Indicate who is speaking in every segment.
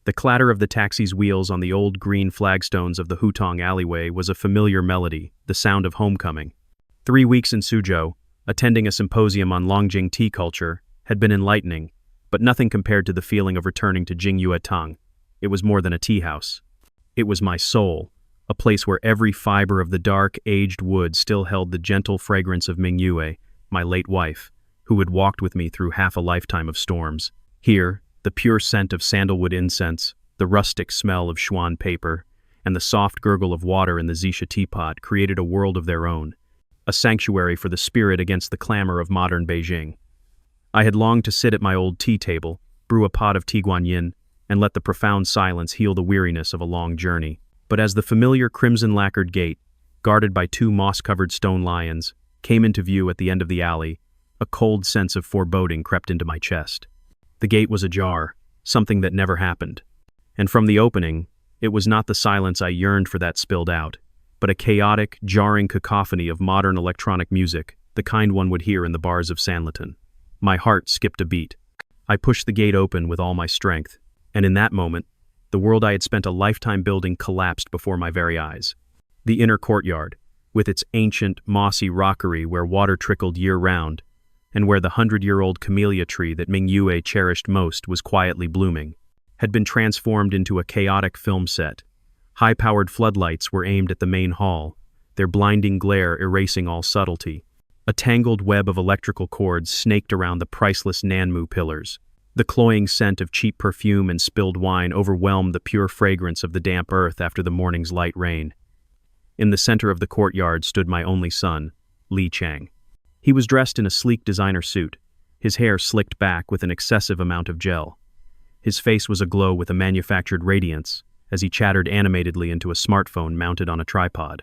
Speaker 1: The clatter of the taxi's wheels on the old green flagstones of the Hutong alleyway was a familiar melody, the sound of homecoming. 3 weeks in Suzhou, attending a symposium on Longjing tea culture, had been enlightening, but nothing compared to the feeling of returning to Jingyue Tang. It was more than a tea house. It was my soul, a place where every fiber of the dark, aged wood still held the gentle fragrance of Mingyue, my late wife, who had walked with me through half a lifetime of storms. Here, the pure scent of sandalwood incense, the rustic smell of Schwan paper, and the soft gurgle of water in the Zisha teapot created a world of their own, a sanctuary for the spirit against the clamor of modern Beijing. I had longed to sit at my old tea table, brew a pot of tiguanyin, and let the profound silence heal the weariness of a long journey. But as the familiar crimson-lacquered gate, guarded by 2 moss-covered stone lions, came into view at the end of the alley, a cold sense of foreboding crept into my chest. The gate was ajar, something that never happened. And from the opening, it was not the silence I yearned for that spilled out, but a chaotic, jarring cacophony of modern electronic music, the kind one would hear in the bars of Sanlitun. My heart skipped a beat. I pushed the gate open with all my strength, and in that moment, the world I had spent a lifetime building collapsed before my very eyes. The inner courtyard, with its ancient, mossy rockery where water trickled year-round, and where the 100-year-old camellia tree that Mingyue cherished most was quietly blooming, had been transformed into a chaotic film set. High-powered floodlights were aimed at the main hall, their blinding glare erasing all subtlety. A tangled web of electrical cords snaked around the priceless Nanmu pillars. The cloying scent of cheap perfume and spilled wine overwhelmed the pure fragrance of the damp earth after the morning's light rain. In the center of the courtyard stood my only son, Li Chang. He was dressed in a sleek designer suit, his hair slicked back with an excessive amount of gel. His face was aglow with a manufactured radiance as he chattered animatedly into a smartphone mounted on a tripod.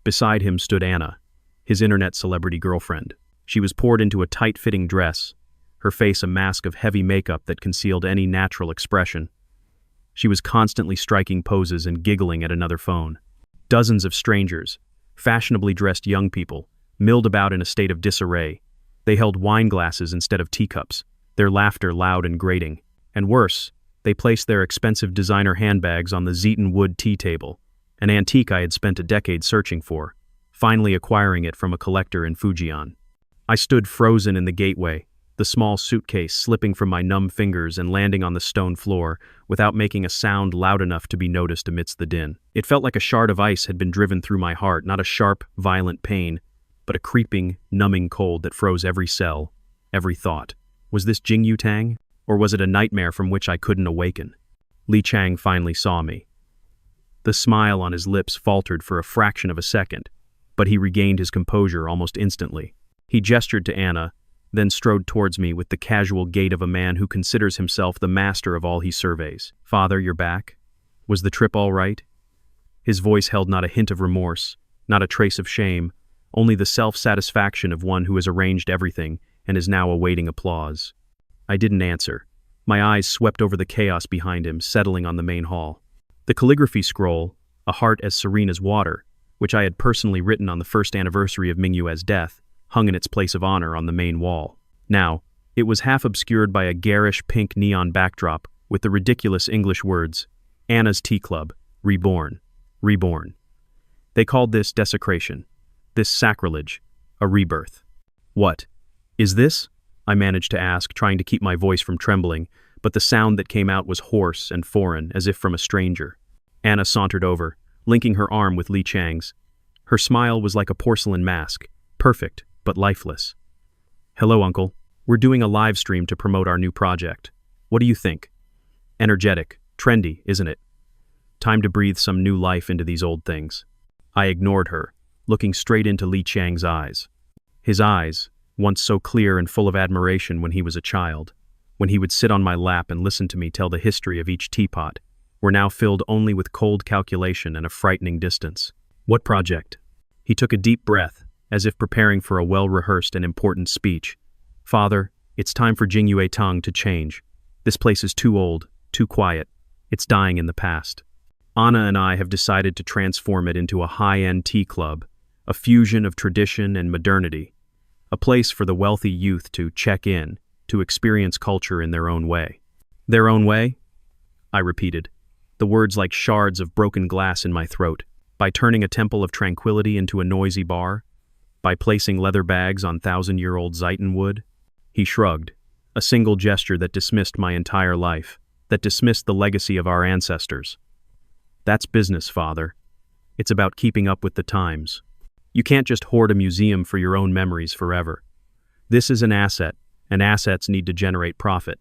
Speaker 1: Beside him stood Anna, his internet celebrity girlfriend. She was poured into a tight-fitting dress, her face a mask of heavy makeup that concealed any natural expression. She was constantly striking poses and giggling at another phone. Dozens of strangers, fashionably dressed young people, milled about in a state of disarray. They held wine glasses instead of teacups, their laughter loud and grating. And worse, they placed their expensive designer handbags on the Zeton wood tea table, an antique I had spent a decade searching for, finally acquiring it from a collector in Fujian. I stood frozen in the gateway, the small suitcase slipping from my numb fingers and landing on the stone floor without making a sound loud enough to be noticed amidst the din. It felt like a shard of ice had been driven through my heart, not a sharp, violent pain, but a creeping, numbing cold that froze every cell, every thought. Was this Jingyue Tang, or was it a nightmare from which I couldn't awaken? Li Chang finally saw me. The smile on his lips faltered for a fraction of a second, but he regained his composure almost instantly. He gestured to Anna, then strode towards me with the casual gait of a man who considers himself the master of all he surveys. "Father, you're back? Was the trip all right?" His voice held not a hint of remorse, not a trace of shame, only the self-satisfaction of one who has arranged everything and is now awaiting applause. I didn't answer. My eyes swept over the chaos behind him, settling on the main hall. The calligraphy scroll, a heart as serene as water, which I had personally written on the first anniversary of Mingyue's death, hung in its place of honor on the main wall. Now, it was half obscured by a garish pink neon backdrop with the ridiculous English words, "Anna's Tea Club, reborn, reborn." They called this desecration, this sacrilege, a rebirth. "What is this?" I managed to ask, trying to keep my voice from trembling, but the sound that came out was hoarse and foreign, as if from a stranger. Anna sauntered over, linking her arm with Li Chang's. Her smile was like a porcelain mask, perfect but lifeless. "Hello, Uncle. We're doing a live stream to promote our new project. What do you think? Energetic, trendy, isn't it? Time to breathe some new life into these old things." I ignored her, looking straight into Li Chang's eyes. His eyes, once so clear and full of admiration when he was a child, when he would sit on my lap and listen to me tell the history of each teapot, were now filled only with cold calculation and a frightening distance. "What project?" He took a deep breath, as if preparing for a well-rehearsed and important speech. "Father, it's time for Jingyue Tang to change. This place is too old, too quiet. It's dying in the past. Anna and I have decided to transform it into a high-end tea club, a fusion of tradition and modernity, a place for the wealthy youth to check in, to experience culture in their own way." "Their own way?" I repeated, the words like shards of broken glass in my throat. By turning a temple of tranquility into a noisy bar? By placing leather bags on thousand-year-old Zeiton wood? He shrugged, a single gesture that dismissed my entire life, that dismissed the legacy of our ancestors. That's business, Father. It's about keeping up with the times. You can't just hoard a museum for your own memories forever. This is an asset, and assets need to generate profit.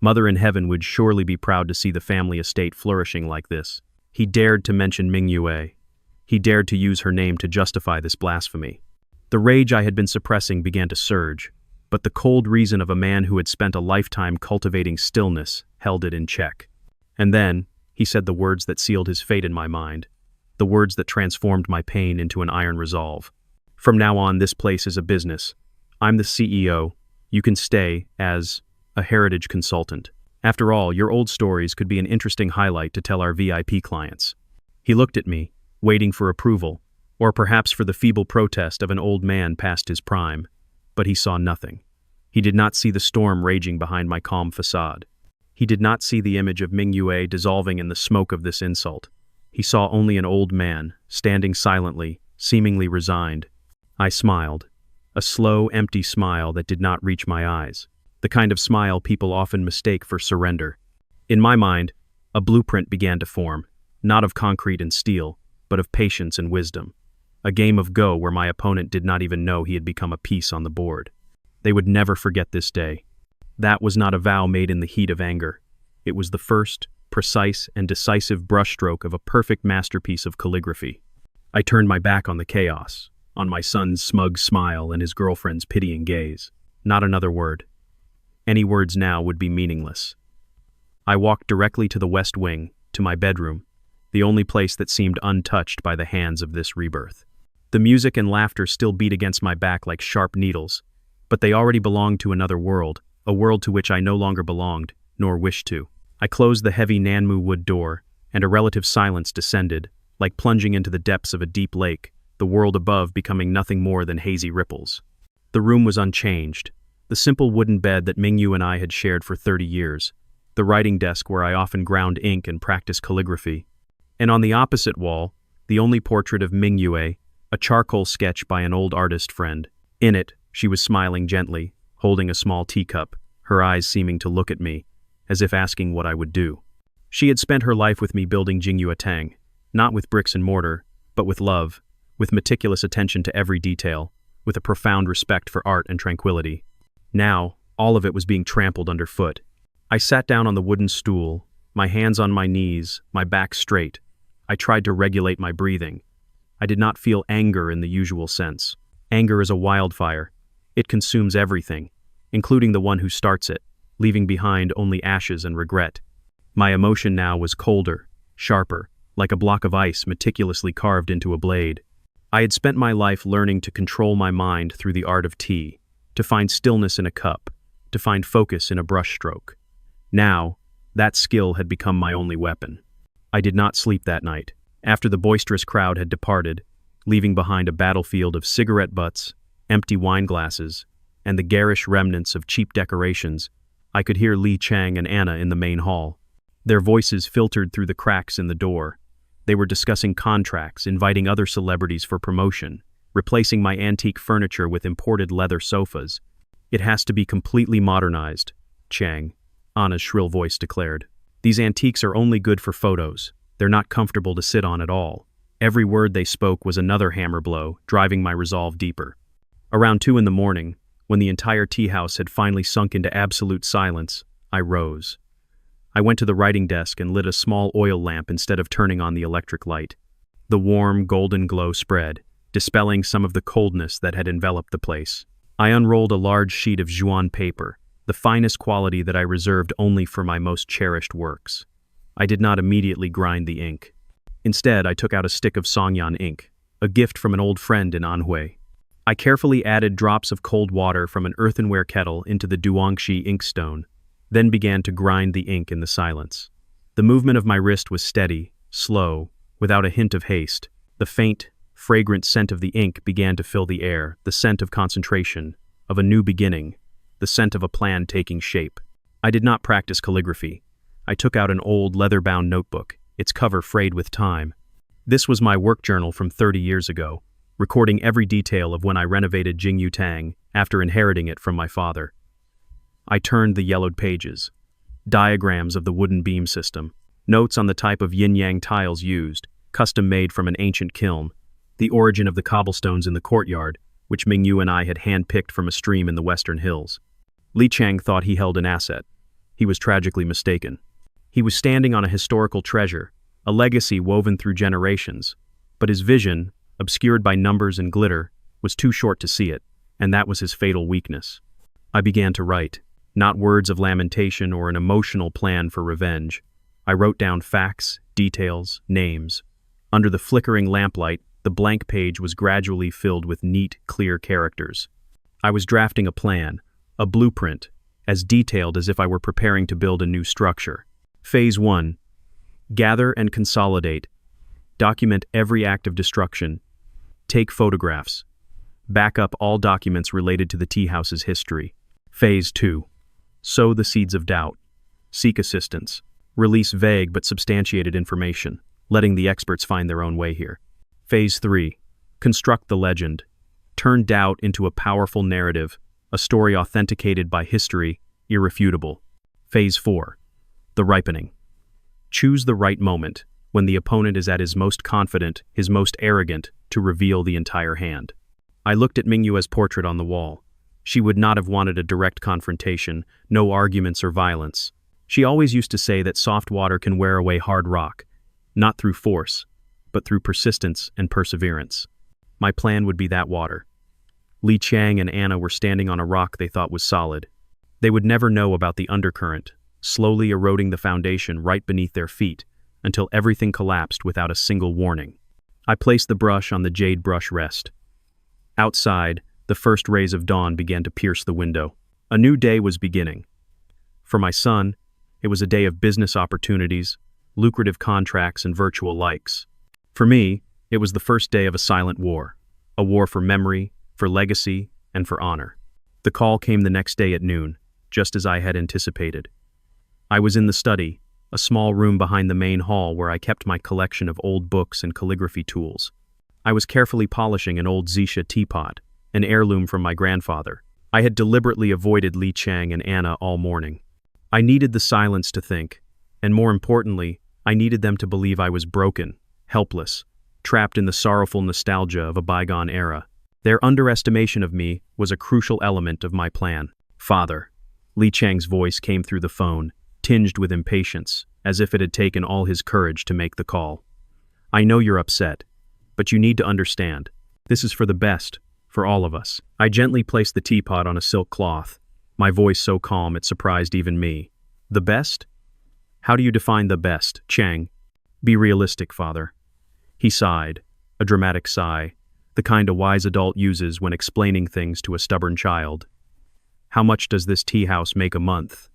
Speaker 1: Mother in heaven would surely be proud to see the family estate flourishing like this. He dared to mention Ming Yue. He dared to use her name to justify this blasphemy. The rage I had been suppressing began to surge, but the cold reason of a man who had spent a lifetime cultivating stillness held it in check. And then, he said the words that sealed his fate in my mind, the words that transformed my pain into an iron resolve. From now on, this place is a business. I'm the CEO. You can stay as a heritage consultant. After all, your old stories could be an interesting highlight to tell our VIP clients. He looked at me, waiting for approval, or perhaps for the feeble protest of an old man past his prime. But he saw nothing. He did not see the storm raging behind my calm facade. He did not see the image of Ming Yue dissolving in the smoke of this insult. He saw only an old man, standing silently, seemingly resigned. I smiled. A slow, empty smile that did not reach my eyes. The kind of smile people often mistake for surrender. In my mind, a blueprint began to form, not of concrete and steel, but of patience and wisdom. A game of Go where my opponent did not even know he had become a piece on the board. They would never forget this day. That was not a vow made in the heat of anger. It was the first, precise, and decisive brushstroke of a perfect masterpiece of calligraphy. I turned my back on the chaos, on my son's smug smile and his girlfriend's pitying gaze. Not another word. Any words now would be meaningless. I walked directly to the west wing, to my bedroom, the only place that seemed untouched by the hands of this rebirth. The music and laughter still beat against my back like sharp needles, but they already belonged to another world, a world to which I no longer belonged, nor wished to. I closed the heavy Nanmu wood door, and a relative silence descended, like plunging into the depths of a deep lake, the world above becoming nothing more than hazy ripples. The room was unchanged, the simple wooden bed that Mingyu and I had shared for 30 years, the writing desk where I often ground ink and practiced calligraphy, and on the opposite wall, the only portrait of Mingyue, a charcoal sketch by an old artist friend. In it, she was smiling gently, holding a small teacup, her eyes seeming to look at me, as if asking what I would do. She had spent her life with me building Jingyue Tang, not with bricks and mortar, but with love, with meticulous attention to every detail, with a profound respect for art and tranquility. Now, all of it was being trampled underfoot. I sat down on the wooden stool, my hands on my knees, my back straight. I tried to regulate my breathing. I did not feel anger in the usual sense. Anger is a wildfire. It consumes everything, including the one who starts it, leaving behind only ashes and regret. My emotion now was colder, sharper, like a block of ice meticulously carved into a blade. I had spent my life learning to control my mind through the art of tea, to find stillness in a cup, to find focus in a brushstroke. Now, that skill had become my only weapon. I did not sleep that night. After the boisterous crowd had departed, leaving behind a battlefield of cigarette butts, empty wine glasses, and the garish remnants of cheap decorations, I could hear Li Chang and Anna in the main hall. Their voices filtered through the cracks in the door. They were discussing contracts, inviting other celebrities for promotion, replacing my antique furniture with imported leather sofas. It has to be completely modernized, Chang, Anna's shrill voice declared. These antiques are only good for photos. They're not comfortable to sit on at all. Every word they spoke was another hammer blow, driving my resolve deeper. Around 2 a.m, when the entire tea house had finally sunk into absolute silence, I rose. I went to the writing desk and lit a small oil lamp instead of turning on the electric light. The warm, golden glow spread, dispelling some of the coldness that had enveloped the place. I unrolled a large sheet of Zhuan paper, the finest quality that I reserved only for my most cherished works. I did not immediately grind the ink. Instead, I took out a stick of Songyan ink, a gift from an old friend in Anhui. I carefully added drops of cold water from an earthenware kettle into the Duangxi inkstone, then began to grind the ink in the silence. The movement of my wrist was steady, slow, without a hint of haste. The faint, fragrant scent of the ink began to fill the air, the scent of concentration, of a new beginning, the scent of a plan taking shape. I did not practice calligraphy. I took out an old leather-bound notebook, its cover frayed with time. This was my work journal from 30 years ago, recording every detail of when I renovated Jingyu Tang after inheriting it from my father. I turned the yellowed pages. Diagrams of the wooden beam system, notes on the type of yin-yang tiles used, custom-made from an ancient kiln, the origin of the cobblestones in the courtyard, which Mingyu and I had hand-picked from a stream in the western hills. Li Chang thought he held an asset. He was tragically mistaken. He was standing on a historical treasure, a legacy woven through generations, but his vision, obscured by numbers and glitter, was too short to see it, and that was his fatal weakness. I began to write, not words of lamentation or an emotional plan for revenge. I wrote down facts, details, names. Under the flickering lamplight, the blank page was gradually filled with neat, clear characters. I was drafting a plan, a blueprint, as detailed as if I were preparing to build a new structure. Phase 1. Gather and consolidate. Document every act of destruction. Take photographs. Back up all documents related to the tea house's history. Phase 2. Sow the seeds of doubt. Seek assistance. Release vague but substantiated information, letting the experts find their own way here. Phase 3. Construct the legend. Turn doubt into a powerful narrative, a story authenticated by history, irrefutable. Phase 4. The ripening. Choose the right moment, when the opponent is at his most confident, his most arrogant, to reveal the entire hand. I looked at Mingyu's portrait on the wall. She would not have wanted a direct confrontation, no arguments or violence. She always used to say that soft water can wear away hard rock, not through force, but through persistence and perseverance. My plan would be that water. Li Chang and Anna were standing on a rock they thought was solid. They would never know about the undercurrent, slowly eroding the foundation right beneath their feet, until everything collapsed without a single warning. I placed the brush on the jade brush rest. Outside, the first rays of dawn began to pierce the window. A new day was beginning. For my son, it was a day of business opportunities, lucrative contracts, and virtual likes. For me, it was the first day of a silent war, a war for memory, for legacy, and for honor. The call came the next day at noon, just as I had anticipated. I was in the study, a small room behind the main hall where I kept my collection of old books and calligraphy tools. I was carefully polishing an old Xisha teapot, an heirloom from my grandfather. I had deliberately avoided Li Chang and Anna all morning. I needed the silence to think, and more importantly, I needed them to believe I was broken, helpless, trapped in the sorrowful nostalgia of a bygone era. Their underestimation of me was a crucial element of my plan. Father. Li Chang's voice came through the phone, tinged with impatience, as if it had taken all his courage to make the call. I know you're upset, but you need to understand. This is for the best, for all of us. I gently placed the teapot on a silk cloth, my voice so calm it surprised even me. The best? How do you define the best, Chang? Be realistic, Father. He sighed, a dramatic sigh, the kind a wise adult uses when explaining things to a stubborn child. How much does this tea house make a month?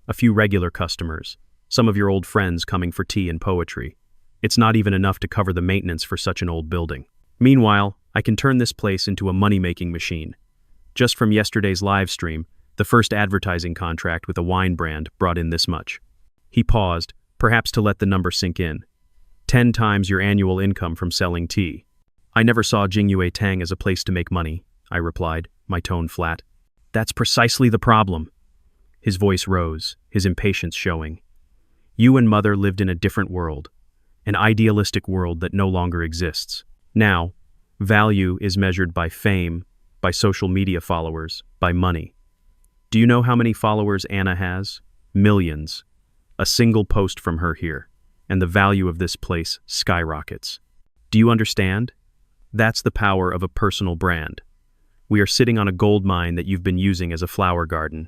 Speaker 1: A few regular customers, some of your old friends coming for tea and poetry. It's not even enough to cover the maintenance for such an old building. Meanwhile, I can turn this place into a money-making machine. Just from yesterday's live stream, the first advertising contract with a wine brand brought in this much. He paused, perhaps to let the number sink in. 10 times your annual income from selling tea. I never saw Jingyu Tang as a place to make money, I replied, my tone flat. That's precisely the problem. His voice rose, his impatience showing. You and Mother lived in a different world, an idealistic world that no longer exists. Now, value is measured by fame, by social media followers, by money. Do you know how many followers Anna has? Millions. A single post from her here, and the value of this place skyrockets. Do you understand? That's the power of a personal brand. We are sitting on a gold mine that you've been using as a flower garden.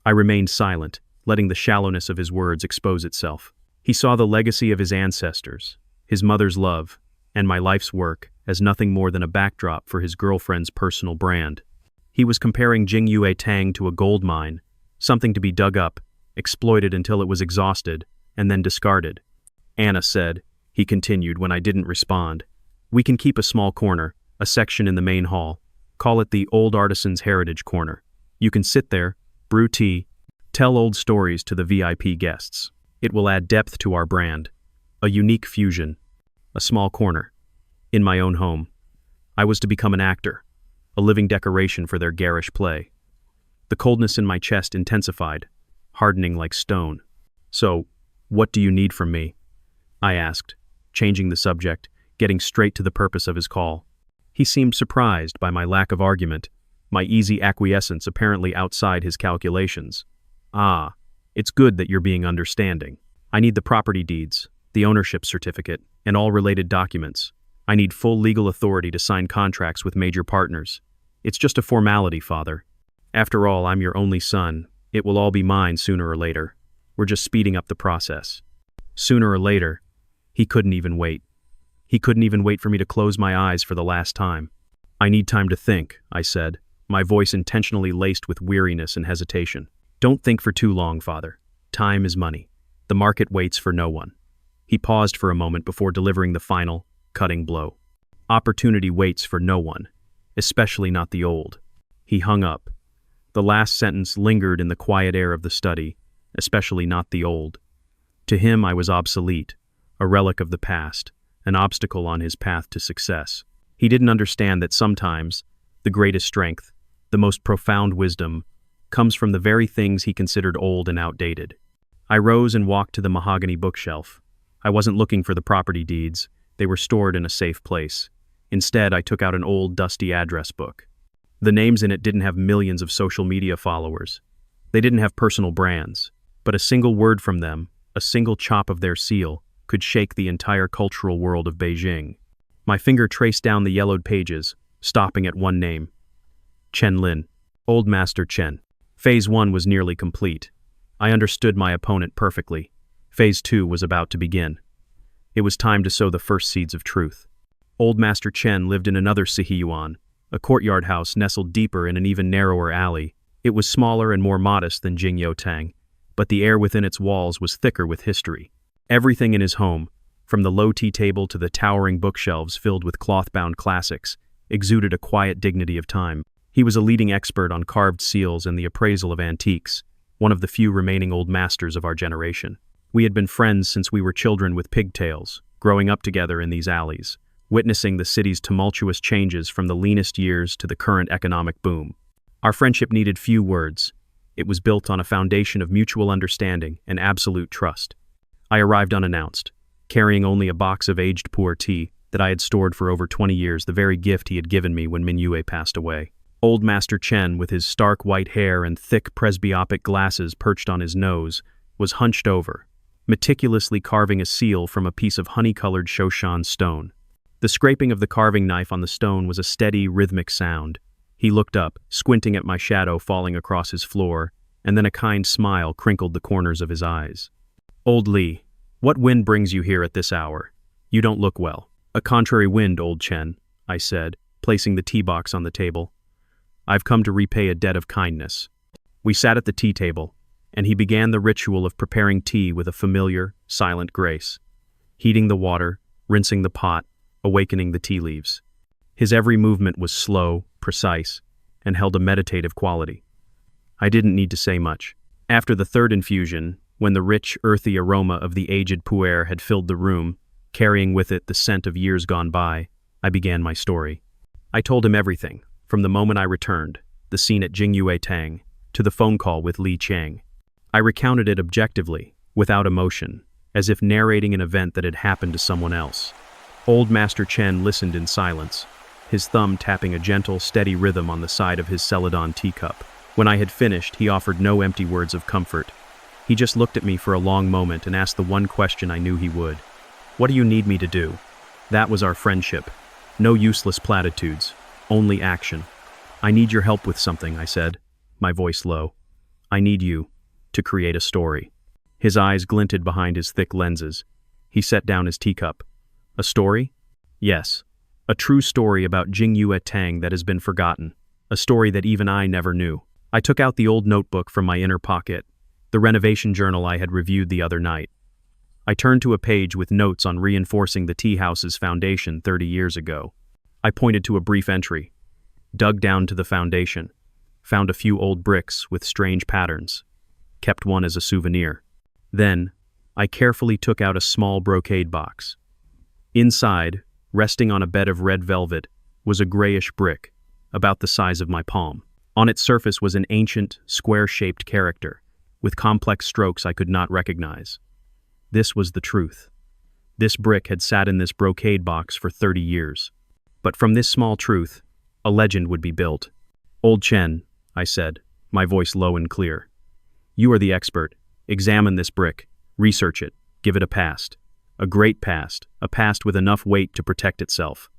Speaker 1: I remained silent, letting the shallowness of his words expose itself. He saw the legacy of his ancestors, his mother's love, and my life's work as nothing more than a backdrop for his girlfriend's personal brand. He was comparing Jingyu Tang to a gold mine, something to be dug up, exploited until it was exhausted, and then discarded. Anna said, he continued when I didn't respond, we can keep a small corner, a section in the main hall. Call it the Old Artisan's Heritage Corner. You can sit there, brew tea, tell old stories to the VIP guests. It will add depth to our brand. A unique fusion. A small corner. In my own home. I was to become an actor. A living decoration for their garish play. The coldness in my chest intensified, hardening like stone. "So, what do you need from me?" I asked, changing the subject, getting straight to the purpose of his call. He seemed surprised by my lack of argument, my easy acquiescence apparently outside his calculations. "Ah, it's good that you're being understanding. I need the property deeds, the ownership certificate, and all related documents. I need full legal authority to sign contracts with major partners. It's just a formality, Father. After all, I'm your only son. It will all be mine sooner or later. We're just speeding up the process." Sooner or later, he couldn't even wait. He couldn't even wait for me to close my eyes for the last time. "I need time to think," I said, my voice intentionally laced with weariness and hesitation. "Don't think for too long, Father. Time is money. The market waits for no one." He paused for a moment before delivering the final, cutting blow. "Opportunity waits for no one, especially not the old." He hung up. The last sentence lingered in the quiet air of the study, especially not the old. To him I was obsolete, a relic of the past, an obstacle on his path to success. He didn't understand that sometimes the greatest strength, the most profound wisdom, comes from the very things he considered old and outdated. I rose and walked to the mahogany bookshelf. I wasn't looking for the property deeds. They were stored in a safe place. Instead, I took out an old, dusty address book. The names in it didn't have millions of social media followers. They didn't have personal brands. But a single word from them, a single chop of their seal, could shake the entire cultural world of Beijing. My finger traced down the yellowed pages, stopping at one name. Chen Lin. Old Master Chen. Phase 1 was nearly complete. I understood my opponent perfectly. Phase 2 was about to begin. It was time to sow the first seeds of truth. Old Master Chen lived in another Sihiyuan, a courtyard house nestled deeper in an even narrower alley. It was smaller and more modest than Jingyou Tang, but the air within its walls was thicker with history. Everything in his home, from the low tea table to the towering bookshelves filled with cloth-bound classics, exuded a quiet dignity of time. He was a leading expert on carved seals and the appraisal of antiques, one of the few remaining old masters of our generation. We had been friends since we were children with pigtails, growing up together in these alleys, witnessing the city's tumultuous changes from the leanest years to the current economic boom. Our friendship needed few words. It was built on a foundation of mutual understanding and absolute trust. I arrived unannounced, carrying only a box of aged pu'er tea that I had stored for over 20 years, the very gift he had given me when Minyue passed away. Old Master Chen, with his stark white hair and thick presbyopic glasses perched on his nose, was hunched over, meticulously carving a seal from a piece of honey-colored Shoshan stone. The scraping of the carving knife on the stone was a steady, rhythmic sound. He looked up, squinting at my shadow falling across his floor, and then a kind smile crinkled the corners of his eyes. "Old Li, what wind brings you here at this hour? You don't look well." "A contrary wind, old Chen," I said, placing the tea box on the table. "I've come to repay a debt of kindness." We sat at the tea table, and he began the ritual of preparing tea with a familiar, silent grace, heating the water, rinsing the pot, awakening the tea leaves. His every movement was slow, precise, and held a meditative quality. I didn't need to say much. After the third infusion, when the rich, earthy aroma of the aged pu'er had filled the room, carrying with it the scent of years gone by, I began my story. I told him everything, from the moment I returned, the scene at Jingyue Tang, to the phone call with Li Chang. I recounted it objectively, without emotion, as if narrating an event that had happened to someone else. Old Master Chen listened in silence, his thumb tapping a gentle, steady rhythm on the side of his celadon teacup. When I had finished, he offered no empty words of comfort. He just looked at me for a long moment and asked the one question I knew he would. "What do you need me to do?" That was our friendship. No useless platitudes, only action. "I need your help with something," I said, my voice low. "I need you to create a story." His eyes glinted behind his thick lenses. He set down his teacup. "A story?" "Yes. A true story about Jingyue Tang that has been forgotten. A story that even I never knew." I took out the old notebook from my inner pocket, the renovation journal I had reviewed the other night. I turned to a page with notes on reinforcing the tea house's foundation 30 years ago. I pointed to a brief entry, dug down to the foundation, found a few old bricks with strange patterns, kept one as a souvenir. Then, I carefully took out a small brocade box. Inside, resting on a bed of red velvet, was a grayish brick, about the size of my palm. On its surface was an ancient, square-shaped character, with complex strokes I could not recognize. This was the truth. This brick had sat in this brocade box for 30 years. But from this small truth, a legend would be built. "Old Chen," I said, my voice low and clear. "You are the expert. Examine this brick. Research it. Give it a past. A great past. A past with enough weight to protect itself."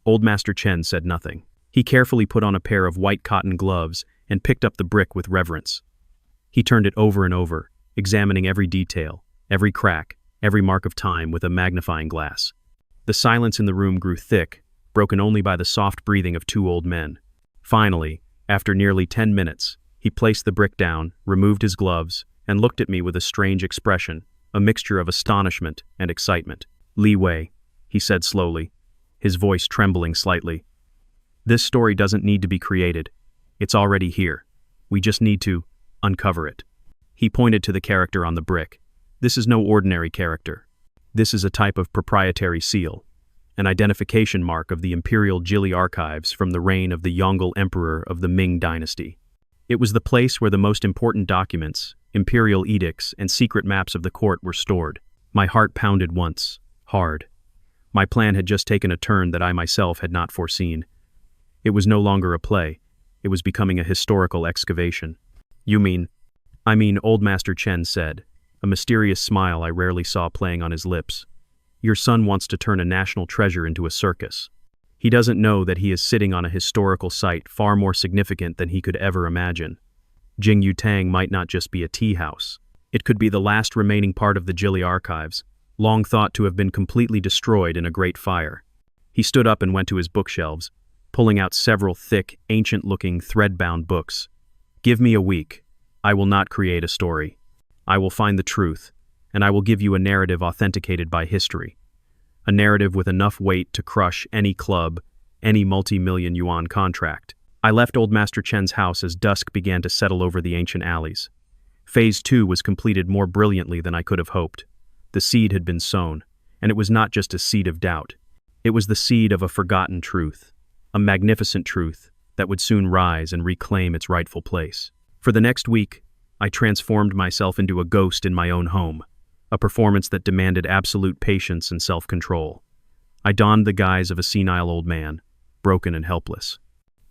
Speaker 1: Old Master Chen said nothing. He carefully put on a pair of white cotton gloves and picked up the brick with reverence. He turned it over and over, examining every detail, every crack, every mark of time with a magnifying glass. The silence in the room grew thick, broken only by the soft breathing of two old men. Finally, after nearly 10 minutes, he placed the brick down, removed his gloves, and looked at me with a strange expression, a mixture of astonishment and excitement. "Li Wei," he said slowly, his voice trembling slightly. "This story doesn't need to be created. It's already here. We just need to uncover it." He pointed to the character on the brick. "This is no ordinary character. This is a type of proprietary seal, an identification mark of the Imperial Jili archives from the reign of the Yongle Emperor of the Ming Dynasty. It was the place where the most important documents, imperial edicts, and secret maps of the court were stored." My heart pounded once, hard. My plan had just taken a turn that I myself had not foreseen. It was no longer a play. It was becoming a historical excavation. "You mean?" "I mean," Old Master Chen said, a mysterious smile I rarely saw playing on his lips. "Your son wants to turn a national treasure into a circus. He doesn't know that he is sitting on a historical site far more significant than he could ever imagine. Jingyu Tang might not just be a tea house. It could be the last remaining part of the Jili archives, long thought to have been completely destroyed in a great fire." He stood up and went to his bookshelves, pulling out several thick, ancient-looking, thread-bound books. "Give me a week. I will not create a story. I will find the truth, and I will give you a narrative authenticated by history. A narrative with enough weight to crush any club, any multi-million yuan contract." I left Old Master Chen's house as dusk began to settle over the ancient alleys. Phase 2 was completed more brilliantly than I could have hoped. The seed had been sown, and it was not just a seed of doubt. It was the seed of a forgotten truth, a magnificent truth that would soon rise and reclaim its rightful place. For the next week, I transformed myself into a ghost in my own home, a performance that demanded absolute patience and self-control. I donned the guise of a senile old man, broken and helpless.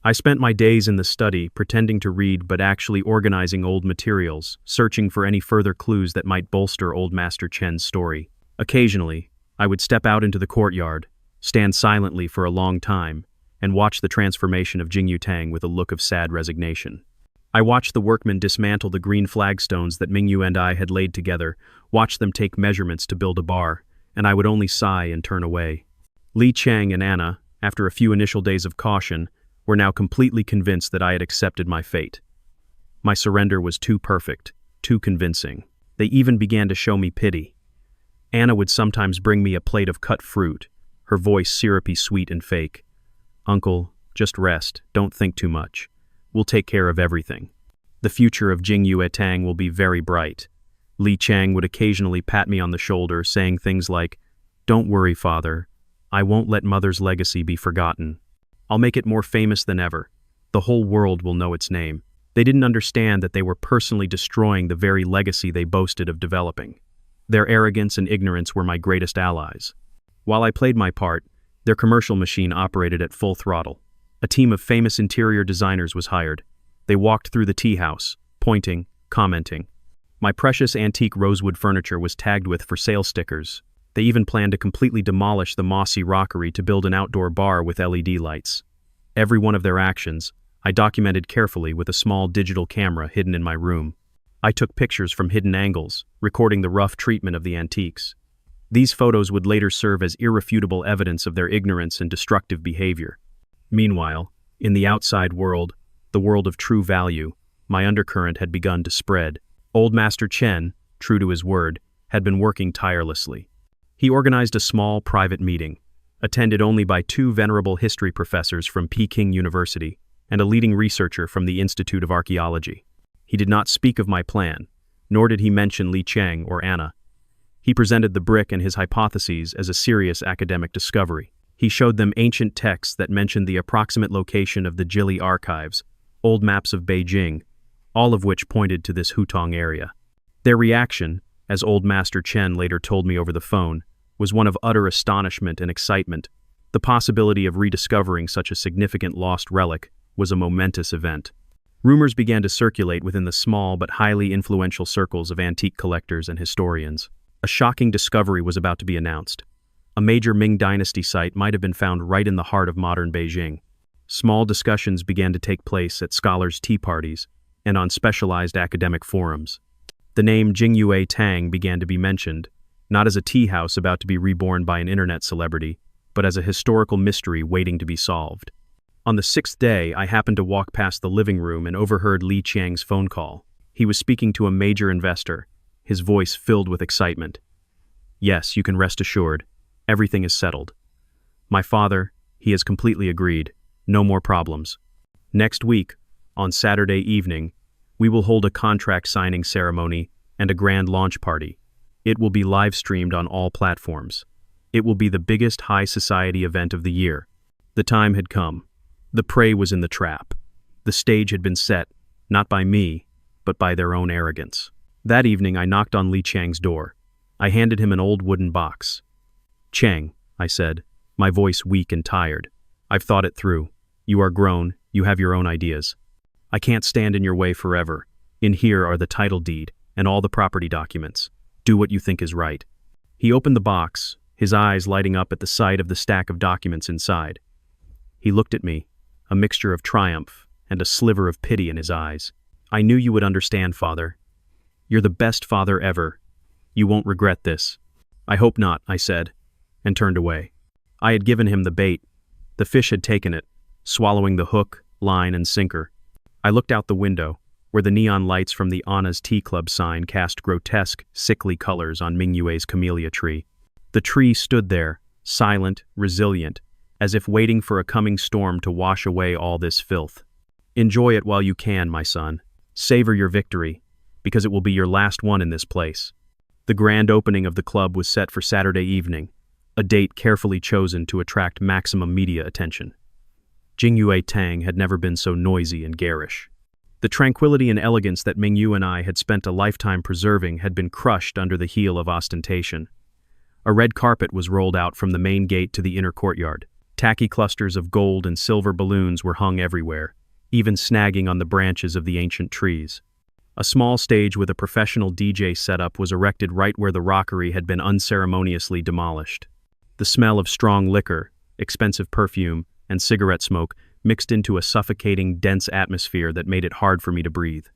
Speaker 1: I spent my days in the study, pretending to read but actually organizing old materials, searching for any further clues that might bolster Old Master Chen's story. Occasionally, I would step out into the courtyard, stand silently for a long time, and watch the transformation of Jingyu Tang with a look of sad resignation. I watched the workmen dismantle the green flagstones that Mingyu and I had laid together, watched them take measurements to build a bar, and I would only sigh and turn away. Li Chang and Anna, after a few initial days of caution, were now completely convinced that I had accepted my fate. My surrender was too perfect, too convincing. They even began to show me pity. Anna would sometimes bring me a plate of cut fruit, her voice syrupy sweet and fake. "Uncle, just rest, don't think too much. We'll take care of everything. The future of Jingyu Tang will be very bright." Li Chang would occasionally pat me on the shoulder, saying things like, "Don't worry, father. I won't let mother's legacy be forgotten. I'll make it more famous than ever. The whole world will know its name." They didn't understand that they were personally destroying the very legacy they boasted of developing. Their arrogance and ignorance were my greatest allies. While I played my part, their commercial machine operated at full throttle. A team of famous interior designers was hired. They walked through the tea house, pointing, commenting. My precious antique rosewood furniture was tagged with "for sale" stickers. They even planned to completely demolish the mossy rockery to build an outdoor bar with LED lights. Every one of their actions, I documented carefully with a small digital camera hidden in my room. I took pictures from hidden angles, recording the rough treatment of the antiques. These photos would later serve as irrefutable evidence of their ignorance and destructive behavior. Meanwhile, in the outside world, the world of true value, my undercurrent had begun to spread. Old Master Chen, true to his word, had been working tirelessly. He organized a small private meeting, attended only by 2 venerable history professors from Peking University and a leading researcher from the Institute of Archaeology. He did not speak of my plan, nor did he mention Li Chang or Anna. He presented the brick and his hypotheses as a serious academic discovery. He showed them ancient texts that mentioned the approximate location of the Jili archives, old maps of Beijing, all of which pointed to this Hutong area. Their reaction, as Old Master Chen later told me over the phone, was one of utter astonishment and excitement. The possibility of rediscovering such a significant lost relic was a momentous event. Rumors began to circulate within the small but highly influential circles of antique collectors and historians. A shocking discovery was about to be announced. A major Ming Dynasty site might have been found right in the heart of modern Beijing. Small discussions began to take place at scholars' tea parties and on specialized academic forums. The name Jingyue Tang began to be mentioned, not as a tea house about to be reborn by an internet celebrity, but as a historical mystery waiting to be solved. On the 6th day, I happened to walk past the living room and overheard Li Qiang's phone call. He was speaking to a major investor, his voice filled with excitement. "Yes, you can rest assured. Everything is settled. My father, he has completely agreed. No more problems. Next week, on Saturday evening, we will hold a contract signing ceremony and a grand launch party. It will be live-streamed on all platforms. It will be the biggest high society event of the year." The time had come. The prey was in the trap. The stage had been set, not by me, but by their own arrogance. That evening I knocked on Li Qiang's door. I handed him an old wooden box. "Qiang," I said, my voice weak and tired. "I've thought it through. You are grown, you have your own ideas. I can't stand in your way forever. In here are the title deed and all the property documents. Do what you think is right." He opened the box, his eyes lighting up at the sight of the stack of documents inside. He looked at me, a mixture of triumph and a sliver of pity in his eyes. "I knew you would understand, Father. You're the best father ever. You won't regret this." "I hope not," I said, and turned away. I had given him the bait. The fish had taken it, swallowing the hook, line, and sinker. I looked out the window, where the neon lights from the Anna's Tea Club sign cast grotesque, sickly colors on Mingyue's camellia tree. The tree stood there, silent, resilient, as if waiting for a coming storm to wash away all this filth. "Enjoy it while you can, my son. Savor your victory, because it will be your last one in this place." The grand opening of the club was set for Saturday evening, a date carefully chosen to attract maximum media attention. Jingyue Tang had never been so noisy and garish. The tranquility and elegance that Mingyu and I had spent a lifetime preserving had been crushed under the heel of ostentation. A red carpet was rolled out from the main gate to the inner courtyard. Tacky clusters of gold and silver balloons were hung everywhere, even snagging on the branches of the ancient trees. A small stage with a professional DJ setup was erected right where the rockery had been unceremoniously demolished. The smell of strong liquor, expensive perfume, and cigarette smoke mixed into a suffocating, dense atmosphere that made it hard for me to breathe.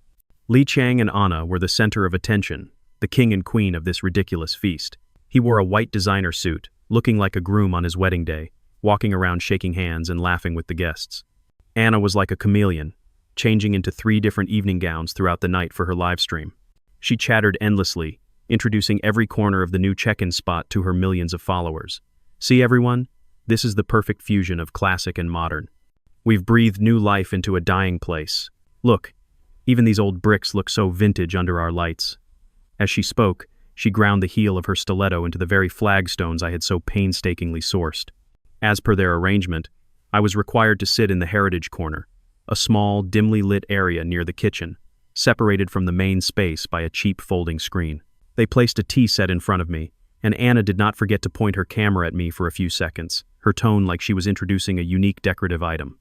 Speaker 1: Li Qiang and Anna were the center of attention, the king and queen of this ridiculous feast. He wore a white designer suit, looking like a groom on his wedding day, walking around shaking hands and laughing with the guests. Anna was like a chameleon, changing into 3 different evening gowns throughout the night for her live stream. She chattered endlessly, introducing every corner of the new check-in spot to her millions of followers. "See everyone? This is the perfect fusion of classic and modern. We've breathed new life into a dying place. Look, even these old bricks look so vintage under our lights." As she spoke, she ground the heel of her stiletto into the very flagstones I had so painstakingly sourced. As per their arrangement, I was required to sit in the heritage corner, a small, dimly lit area near the kitchen, separated from the main space by a cheap folding screen. They placed a tea set in front of me, and Anna did not forget to point her camera at me for a few seconds, her tone like she was introducing a unique decorative item.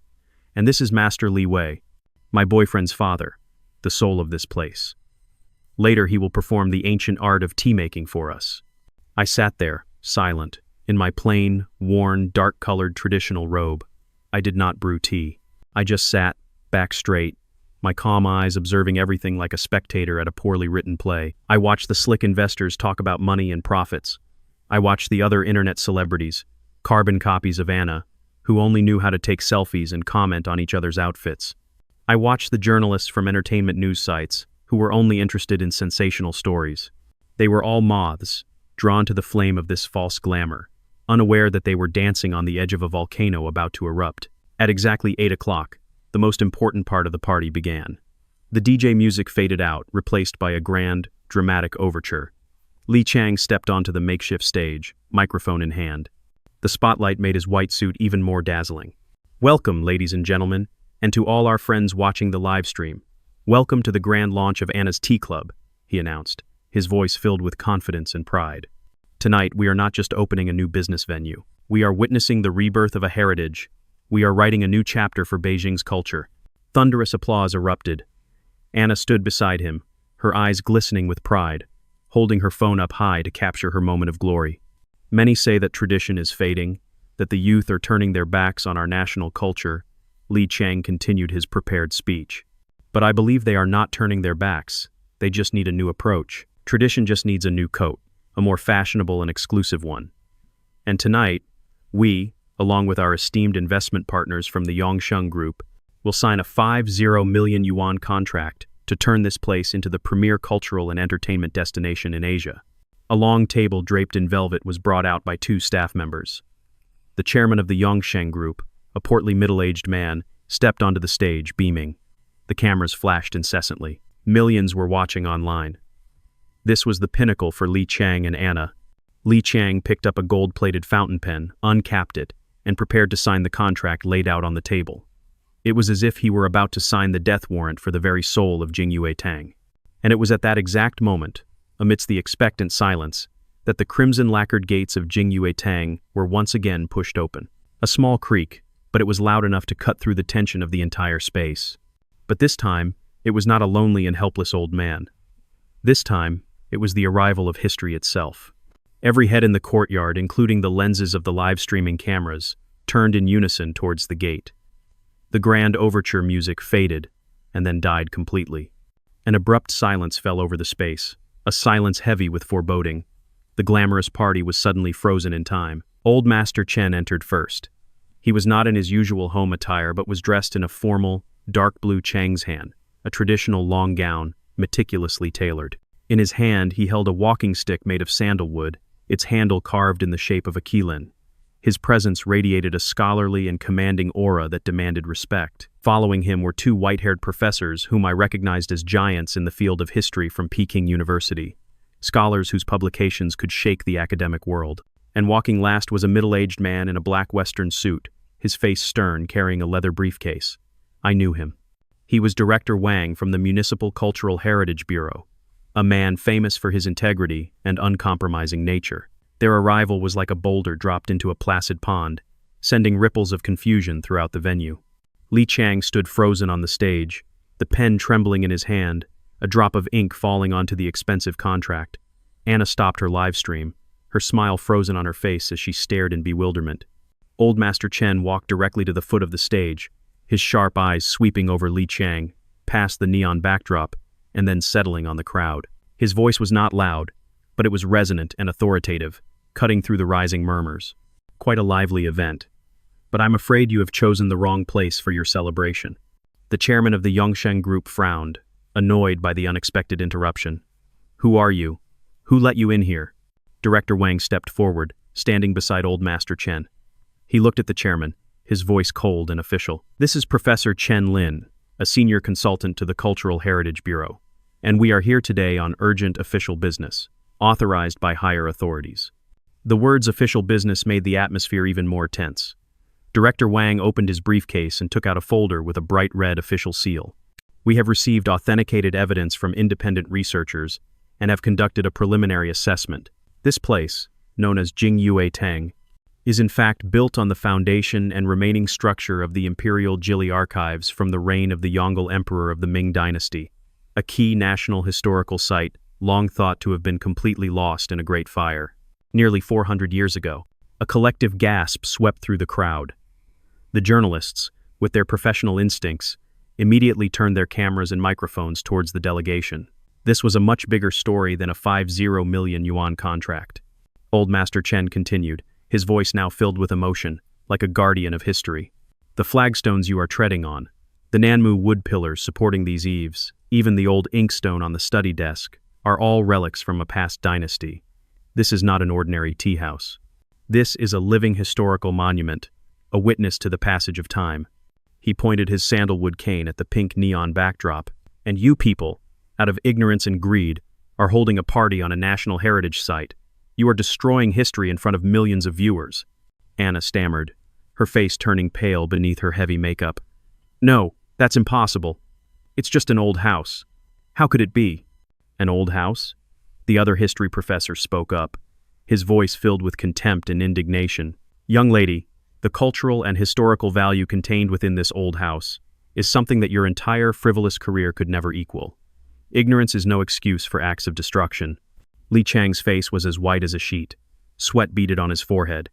Speaker 1: "And this is Master Li Wei, my boyfriend's father, the soul of this place. Later he will perform the ancient art of tea-making for us." I sat there, silent, in my plain, worn, dark-colored traditional robe. I did not brew tea. I just sat, back straight, my calm eyes observing everything like a spectator at a poorly written play. I watched the slick investors talk about money and profits. I watched the other internet celebrities, carbon copies of Anna, who only knew how to take selfies and comment on each other's outfits. I watched the journalists from entertainment news sites, who were only interested in sensational stories. They were all moths, drawn to the flame of this false glamour, unaware that they were dancing on the edge of a volcano about to erupt. At exactly 8 o'clock, the most important part of the party began. The DJ music faded out, replaced by a grand, dramatic overture. Li Chang stepped onto the makeshift stage, microphone in hand. The spotlight made his white suit even more dazzling. Welcome, ladies and gentlemen, and to all our friends watching the live stream. Welcome to the grand launch of Anna's Tea Club, he announced, his voice filled with confidence and pride. Tonight, we are not just opening a new business venue. We are witnessing the rebirth of a heritage. We are writing a new chapter for Beijing's culture. Thunderous applause erupted. Anna stood beside him, her eyes glistening with pride, holding her phone up high to capture her moment of glory. Many say that tradition is fading, that the youth are turning their backs on our national culture. Li Chang continued his prepared speech. But I believe they are not turning their backs. They just need a new approach. Tradition just needs a new coat, a more fashionable and exclusive one. And tonight, we, along with our esteemed investment partners from the Yongsheng Group, will sign a 50 million yuan contract to turn this place into the premier cultural and entertainment destination in Asia. A long table draped in velvet was brought out by two staff members. The chairman of the Yongsheng Group, a portly middle-aged man, stepped onto the stage, beaming. The cameras flashed incessantly. Millions were watching online. This was the pinnacle for Li Chang and Anna. Li Chang picked up a gold-plated fountain pen, uncapped it, and prepared to sign the contract laid out on the table. It was as if he were about to sign the death warrant for the very soul of Jingyue Tang. And it was at that exact moment, amidst the expectant silence, that the crimson-lacquered gates of Jingyue Tang were once again pushed open. A small creak, but it was loud enough to cut through the tension of the entire space. But this time, it was not a lonely and helpless old man. This time, it was the arrival of history itself. Every head in the courtyard, including the lenses of the live-streaming cameras, turned in unison towards the gate. The grand overture music faded, and then died completely. An abrupt silence fell over the space, a silence heavy with foreboding. The glamorous party was suddenly frozen in time. Old Master Chen entered first. He was not in his usual home attire but was dressed in a formal, dark blue Changshan, a traditional long gown, meticulously tailored. In his hand he held a walking stick made of sandalwood, its handle carved in the shape of a qilin. His presence radiated a scholarly and commanding aura that demanded respect. Following him were two white-haired professors whom I recognized as giants in the field of history from Peking University, scholars whose publications could shake the academic world. And walking last was a middle-aged man in a black Western suit, his face stern, carrying a leather briefcase. I knew him. He was Director Wang from the Municipal Cultural Heritage Bureau, a man famous for his integrity and uncompromising nature. Their arrival was like a boulder dropped into a placid pond, sending ripples of confusion throughout the venue. Li Chang stood frozen on the stage, the pen trembling in his hand, a drop of ink falling onto the expensive contract. Anna stopped her live stream, her smile frozen on her face as she stared in bewilderment. Old Master Chen walked directly to the foot of the stage, his sharp eyes sweeping over Li Chang, past the neon backdrop, and then settling on the crowd. His voice was not loud, but it was resonant and authoritative, cutting through the rising murmurs. Quite a lively event. But I'm afraid you have chosen the wrong place for your celebration. The chairman of the Yongsheng Group frowned, annoyed by the unexpected interruption. Who are you? Who let you in here? Director Wang stepped forward, standing beside Old Master Chen. He looked at the chairman, his voice cold and official. This is Professor Chen Lin, a senior consultant to the Cultural Heritage Bureau, and we are here today on urgent official business, authorized by higher authorities. The words official business made the atmosphere even more tense. Director Wang opened his briefcase and took out a folder with a bright red official seal. We have received authenticated evidence from independent researchers and have conducted a preliminary assessment. This place, known as Jingyue Tang, is in fact built on the foundation and remaining structure of the Imperial Jili archives from the reign of the Yongle Emperor of the Ming Dynasty, a key national historical site long thought to have been completely lost in a great fire. Nearly 400 years ago, a collective gasp swept through the crowd. The journalists, with their professional instincts, immediately turned their cameras and microphones towards the delegation. This was a much bigger story than a 50 million yuan contract. Old Master Chen continued, his voice now filled with emotion, like a guardian of history. The flagstones you are treading on, the Nanmu wood pillars supporting these eaves, even the old inkstone on the study desk, are all relics from a past dynasty. This is not an ordinary tea house. This is a living historical monument, a witness to the passage of time. He pointed his sandalwood cane at the pink neon backdrop. And you people, out of ignorance and greed, are holding a party on a national heritage site. You are destroying history in front of millions of viewers." Anna stammered, her face turning pale beneath her heavy makeup. "No, that's impossible. It's just an old house. How could it be?" "An old house?" The other history professor spoke up, his voice filled with contempt and indignation. "Young lady, the cultural and historical value contained within this old house is something that your entire frivolous career could never equal. Ignorance is no excuse for acts of destruction." Li Chang's face was as white as a sheet. Sweat beaded on his forehead.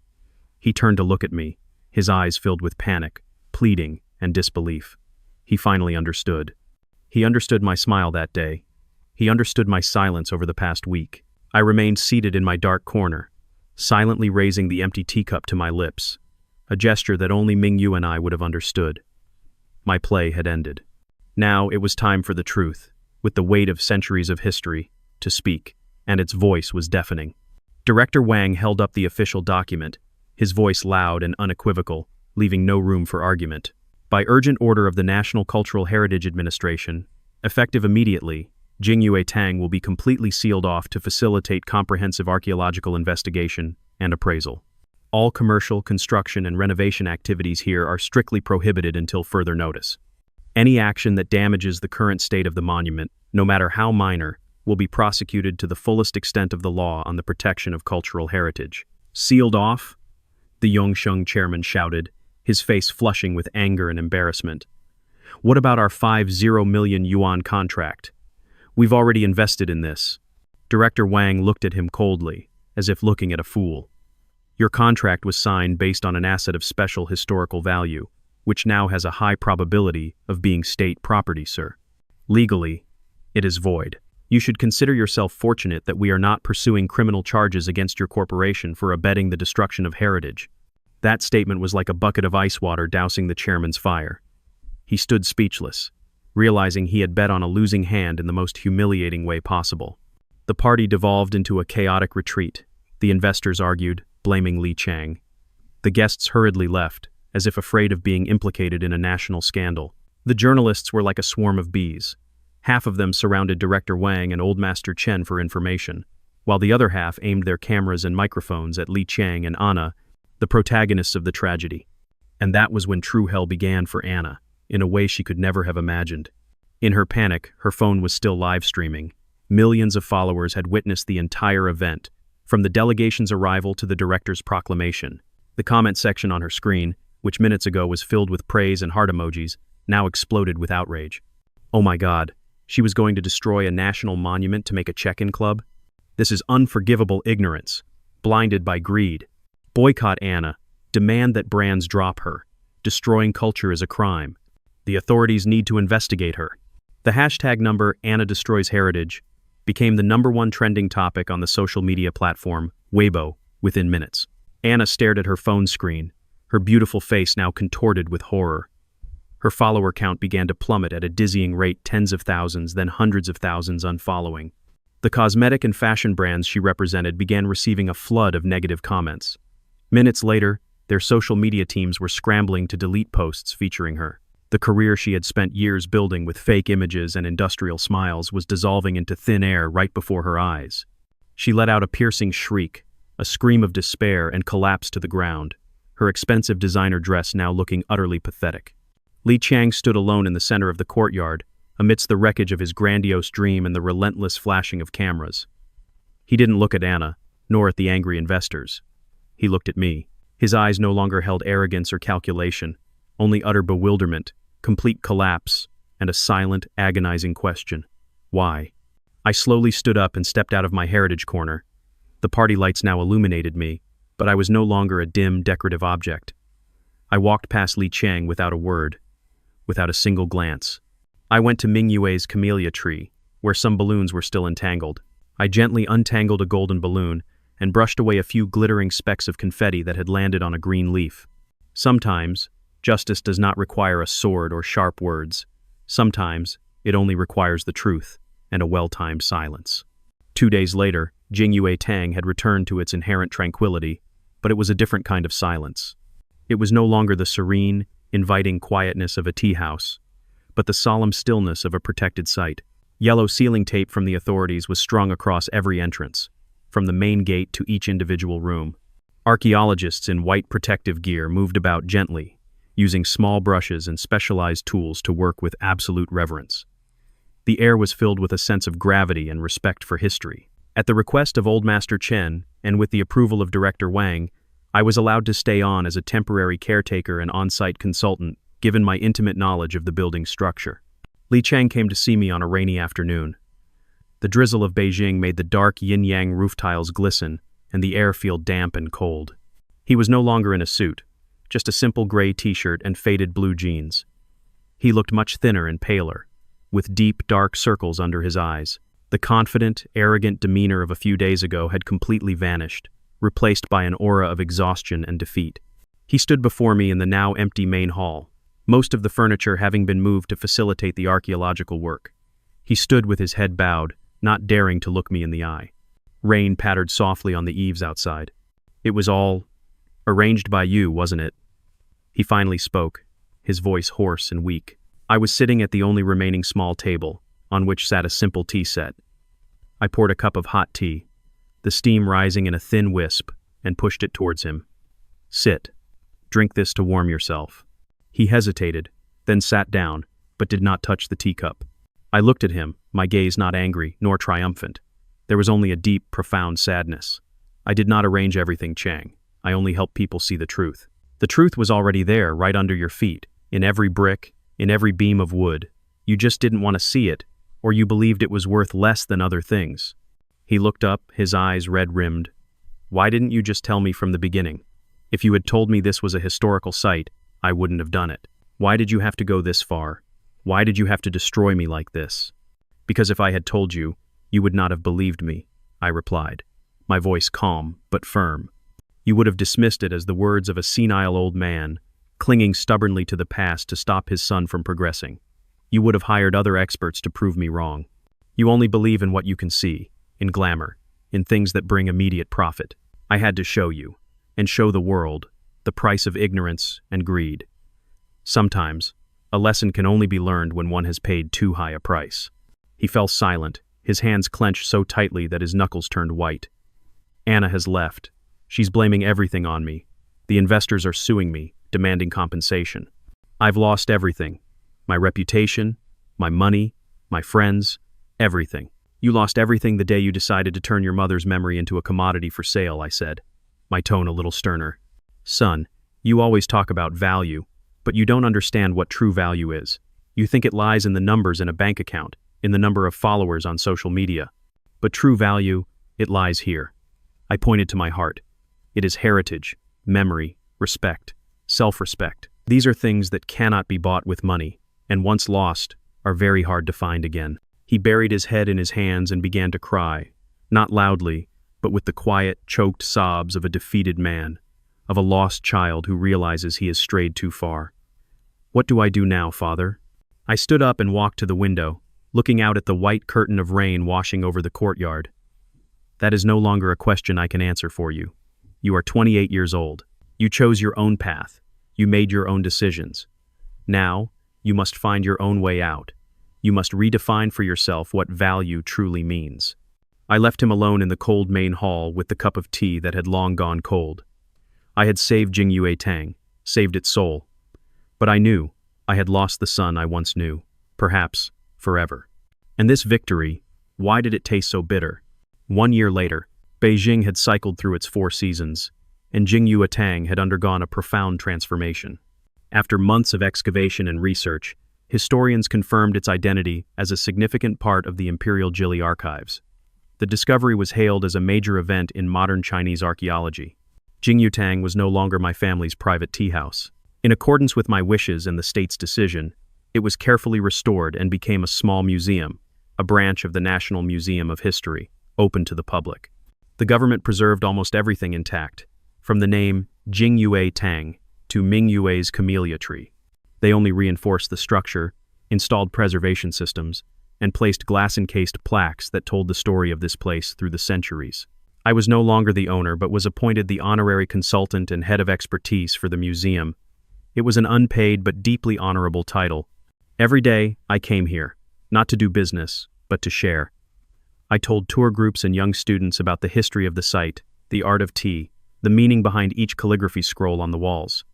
Speaker 1: He turned to look at me, his eyes filled with panic, pleading, and disbelief. He finally understood. He understood my smile that day. He understood my silence over the past week. I remained seated in my dark corner, silently raising the empty teacup to my lips, a gesture that only Mingyu and I would have understood. My play had ended. Now it was time for the truth, with the weight of centuries of history, to speak, and its voice was deafening. Director Wang held up the official document, his voice loud and unequivocal, leaving no room for argument. "By urgent order of the National Cultural Heritage Administration, effective immediately, Jingyue Tang will be completely sealed off to facilitate comprehensive archaeological investigation and appraisal. All commercial, construction, and renovation activities here are strictly prohibited until further notice. Any action that damages the current state of the monument, no matter how minor, will be prosecuted to the fullest extent of the law on the protection of cultural heritage." "Sealed off?" the Yongsheng chairman shouted, his face flushing with anger and embarrassment. "What about our 50 million yuan contract? We've already invested in this." Director Wang looked at him coldly, as if looking at a fool. "Your contract was signed based on an asset of special historical value, which now has a high probability of being state property, sir. Legally, it is void. You should consider yourself fortunate that we are not pursuing criminal charges against your corporation for abetting the destruction of heritage." That statement was like a bucket of ice water dousing the chairman's fire. He stood speechless, realizing he had bet on a losing hand in the most humiliating way possible. The party devolved into a chaotic retreat, the investors argued, blaming Li Chang. The guests hurriedly left, as if afraid of being implicated in a national scandal. The journalists were like a swarm of bees. Half of them surrounded Director Wang and Old Master Chen for information, while the other half aimed their cameras and microphones at Li Chang and Anna, the protagonists of the tragedy. And that was when true hell began for Anna, in a way she could never have imagined. In her panic, her phone was still live streaming. Millions of followers had witnessed the entire event, from the delegation's arrival to the director's proclamation. The comment section on her screen, which minutes ago was filled with praise and heart emojis, now exploded with outrage. Oh my God, she was going to destroy a national monument to make a check-in club? This is unforgivable ignorance, blinded by greed. Boycott Anna, demand that brands drop her. Destroying culture is a crime. The authorities need to investigate her. The hashtag number Anna Destroys Heritage became the #1 trending topic on the social media platform Weibo within minutes. Anna stared at her phone screen, her beautiful face now contorted with horror. Her follower count began to plummet at a dizzying rate, tens of thousands, then hundreds of thousands unfollowing. The cosmetic and fashion brands she represented began receiving a flood of negative comments. Minutes later, their social media teams were scrambling to delete posts featuring her. The career she had spent years building with fake images and industrial smiles was dissolving into thin air right before her eyes. She let out a piercing shriek, a scream of despair, and collapsed to the ground, her expensive designer dress now looking utterly pathetic. Li Chang stood alone in the center of the courtyard, amidst the wreckage of his grandiose dream and the relentless flashing of cameras. He didn't look at Anna, nor at the angry investors. He looked at me. His eyes no longer held arrogance or calculation, only utter bewilderment, complete collapse, and a silent, agonizing question. Why? I slowly stood up and stepped out of my heritage corner. The party lights now illuminated me, but I was no longer a dim, decorative object. I walked past Li Chang without a word, without a single glance. I went to Mingyue's camellia tree, where some balloons were still entangled. I gently untangled a golden balloon and brushed away a few glittering specks of confetti that had landed on a green leaf. Sometimes, justice does not require a sword or sharp words. Sometimes, it only requires the truth and a well-timed silence. 2 days later, Jingyue Tang had returned to its inherent tranquility, but it was a different kind of silence. It was no longer the serene, inviting quietness of a tea house, but the solemn stillness of a protected site. Yellow ceiling tape from the authorities was strung across every entrance, from the main gate to each individual room. Archaeologists in white protective gear moved about gently, using small brushes and specialized tools to work with absolute reverence. The air was filled with a sense of gravity and respect for history. At the request of Old Master Chen, and with the approval of Director Wang, I was allowed to stay on as a temporary caretaker and on-site consultant, given my intimate knowledge of the building's structure. Li Cheng came to see me on a rainy afternoon. The drizzle of Beijing made the dark yin-yang roof tiles glisten, and the air feel damp and cold. He was no longer in a suit, just a simple gray t-shirt and faded blue jeans. He looked much thinner and paler, with deep, dark circles under his eyes. The confident, arrogant demeanor of a few days ago had completely vanished, replaced by an aura of exhaustion and defeat. He stood before me in the now empty main hall, most of the furniture having been moved to facilitate the archaeological work. He stood with his head bowed, not daring to look me in the eye. Rain pattered softly on the eaves outside. "It was all arranged by you, wasn't it?" He finally spoke, his voice hoarse and weak. I was sitting at the only remaining small table, on which sat a simple tea set. I poured a cup of hot tea, the steam rising in a thin wisp, and pushed it towards him. "Sit. Drink this to warm yourself." He hesitated, then sat down, but did not touch the teacup. I looked at him, my gaze not angry nor triumphant. There was only a deep, profound sadness. I did not arrange everything, Chang. I only helped people see the truth. The truth was already there, right under your feet, in every brick, in every beam of wood. You just didn't want to see it, or you believed it was worth less than other things. He looked up, his eyes red-rimmed. "Why didn't you just tell me from the beginning? If you had told me this was a historical site, I wouldn't have done it. Why did you have to go this far? Why did you have to destroy me like this?" "Because if I had told you, you would not have believed me," I replied, my voice calm but firm. "You would have dismissed it as the words of a senile old man, clinging stubbornly to the past to stop his son from progressing. You would have hired other experts to prove me wrong. You only believe in what you can see, in glamour, in things that bring immediate profit. I had to show you, and show the world, the price of ignorance and greed. Sometimes, a lesson can only be learned when one has paid too high a price." He fell silent, his hands clenched so tightly that his knuckles turned white. "Anna has left. She's blaming everything on me. The investors are suing me, demanding compensation. I've lost everything. My reputation, my money, my friends, everything." "You lost everything the day you decided to turn your mother's memory into a commodity for sale," I said, my tone a little sterner. "Son, you always talk about value, but you don't understand what true value is. You think it lies in the numbers in a bank account, in the number of followers on social media. But true value, it lies here." I pointed to my heart. "It is heritage, memory, respect, self-respect. These are things that cannot be bought with money, and once lost, are very hard to find again." He buried his head in his hands and began to cry, not loudly, but with the quiet, choked sobs of a defeated man, of a lost child who realizes he has strayed too far. "What do I do now, Father?" I stood up and walked to the window, looking out at the white curtain of rain washing over the courtyard. "That is no longer a question I can answer for you. You are 28 years old. You chose your own path. You made your own decisions. Now, you must find your own way out. You must redefine for yourself what value truly means." I left him alone in the cold main hall with the cup of tea that had long gone cold. I had saved Jingyue Tang, saved its soul. But I knew I had lost the son I once knew, perhaps forever. And this victory, why did it taste so bitter? 1 year later, Beijing had cycled through its 4 seasons, and Jingyue Tang had undergone a profound transformation. After months of excavation and research, historians confirmed its identity as a significant part of the Imperial Jili archives. The discovery was hailed as a major event in modern Chinese archaeology. Jingyue Tang was no longer my family's private tea house. In accordance with my wishes and the state's decision, it was carefully restored and became a small museum, a branch of the National Museum of History, open to the public. The government preserved almost everything intact, from the name Jingyue Tang to Mingyue's camellia tree. They only reinforced the structure, installed preservation systems, and placed glass-encased plaques that told the story of this place through the centuries. I was no longer the owner but was appointed the honorary consultant and head of expertise for the museum. It was an unpaid but deeply honorable title. Every day, I came here, not to do business, but to share. I told tour groups and young students about the history of the site, the art of tea, the meaning behind each calligraphy scroll on the walls.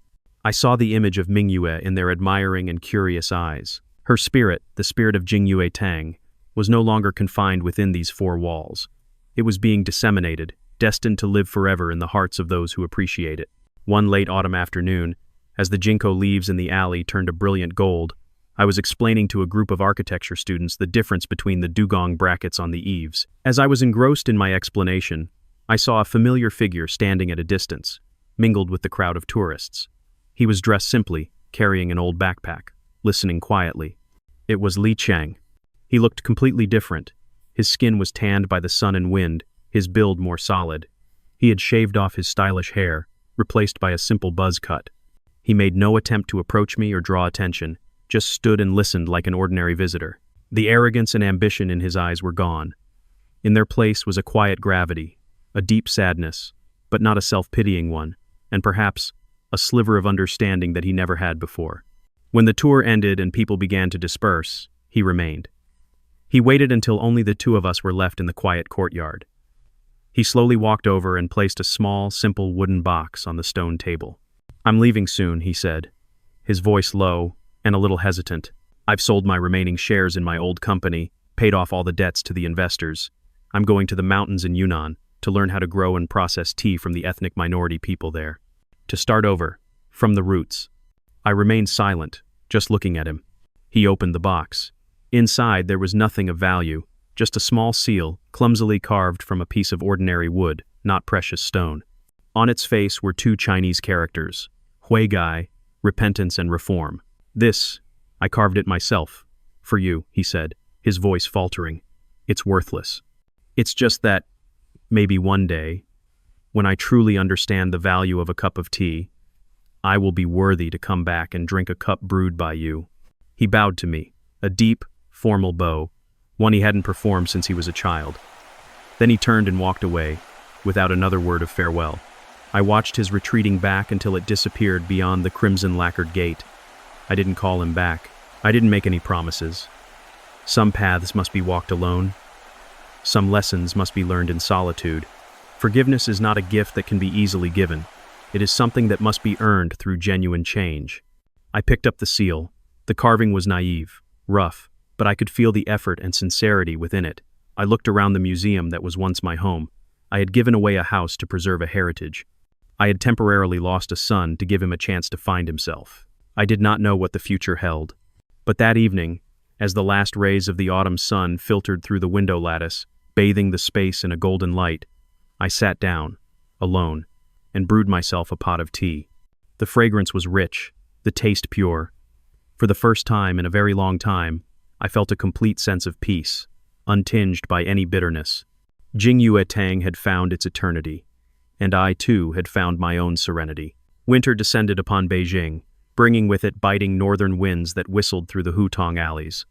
Speaker 1: I saw the image of Mingyue in their admiring and curious eyes. Her spirit, the spirit of Jingyue Tang, was no longer confined within these four walls. It was being disseminated, destined to live forever in the hearts of those who appreciate it. One late autumn afternoon, as the ginkgo leaves in the alley turned a brilliant gold, I was explaining to a group of architecture students the difference between the dugong brackets on the eaves. As I was engrossed in my explanation, I saw a familiar figure standing at a distance, mingled with the crowd of tourists. He was dressed simply, carrying an old backpack, listening quietly. It was Li Chang. He looked completely different. His skin was tanned by the sun and wind, his build more solid. He had shaved off his stylish hair, replaced by a simple buzz cut. He made no attempt to approach me or draw attention, just stood and listened like an ordinary visitor. The arrogance and ambition in his eyes were gone. In their place was a quiet gravity, a deep sadness, but not a self-pitying one, and perhaps a sliver of understanding that he never had before. When the tour ended and people began to disperse, he remained. He waited until only the two of us were left in the quiet courtyard. He slowly walked over and placed a small, simple wooden box on the stone table. "I'm leaving soon," he said, his voice low and a little hesitant. "I've sold my remaining shares in my old company, paid off all the debts to the investors. I'm going to the mountains in Yunnan to learn how to grow and process tea from the ethnic minority people there. To start over, from the roots." I remained silent, just looking at him. He opened the box. Inside there was nothing of value, just a small seal, clumsily carved from a piece of ordinary wood, not precious stone. On its face were two Chinese characters, Hui Gai, repentance and reform. "This, I carved it myself. For you," he said, his voice faltering. "It's worthless. It's just that, maybe one day, when I truly understand the value of a cup of tea, I will be worthy to come back and drink a cup brewed by you." He bowed to me, a deep, formal bow, one he hadn't performed since he was a child. Then he turned and walked away, without another word of farewell. I watched his retreating back until it disappeared beyond the crimson-lacquered gate. I didn't call him back. I didn't make any promises. Some paths must be walked alone. Some lessons must be learned in solitude. Forgiveness is not a gift that can be easily given. It is something that must be earned through genuine change. I picked up the seal. The carving was naive, rough, but I could feel the effort and sincerity within it. I looked around the museum that was once my home. I had given away a house to preserve a heritage. I had temporarily lost a son to give him a chance to find himself. I did not know what the future held. But that evening, as the last rays of the autumn sun filtered through the window lattice, bathing the space in a golden light, I sat down, alone, and brewed myself a pot of tea. The fragrance was rich, the taste pure. For the first time in a very long time, I felt a complete sense of peace, untinged by any bitterness. Jingyue Tang had found its eternity, and I too had found my own serenity. Winter descended upon Beijing, bringing with it biting northern winds that whistled through the Hutong alleys.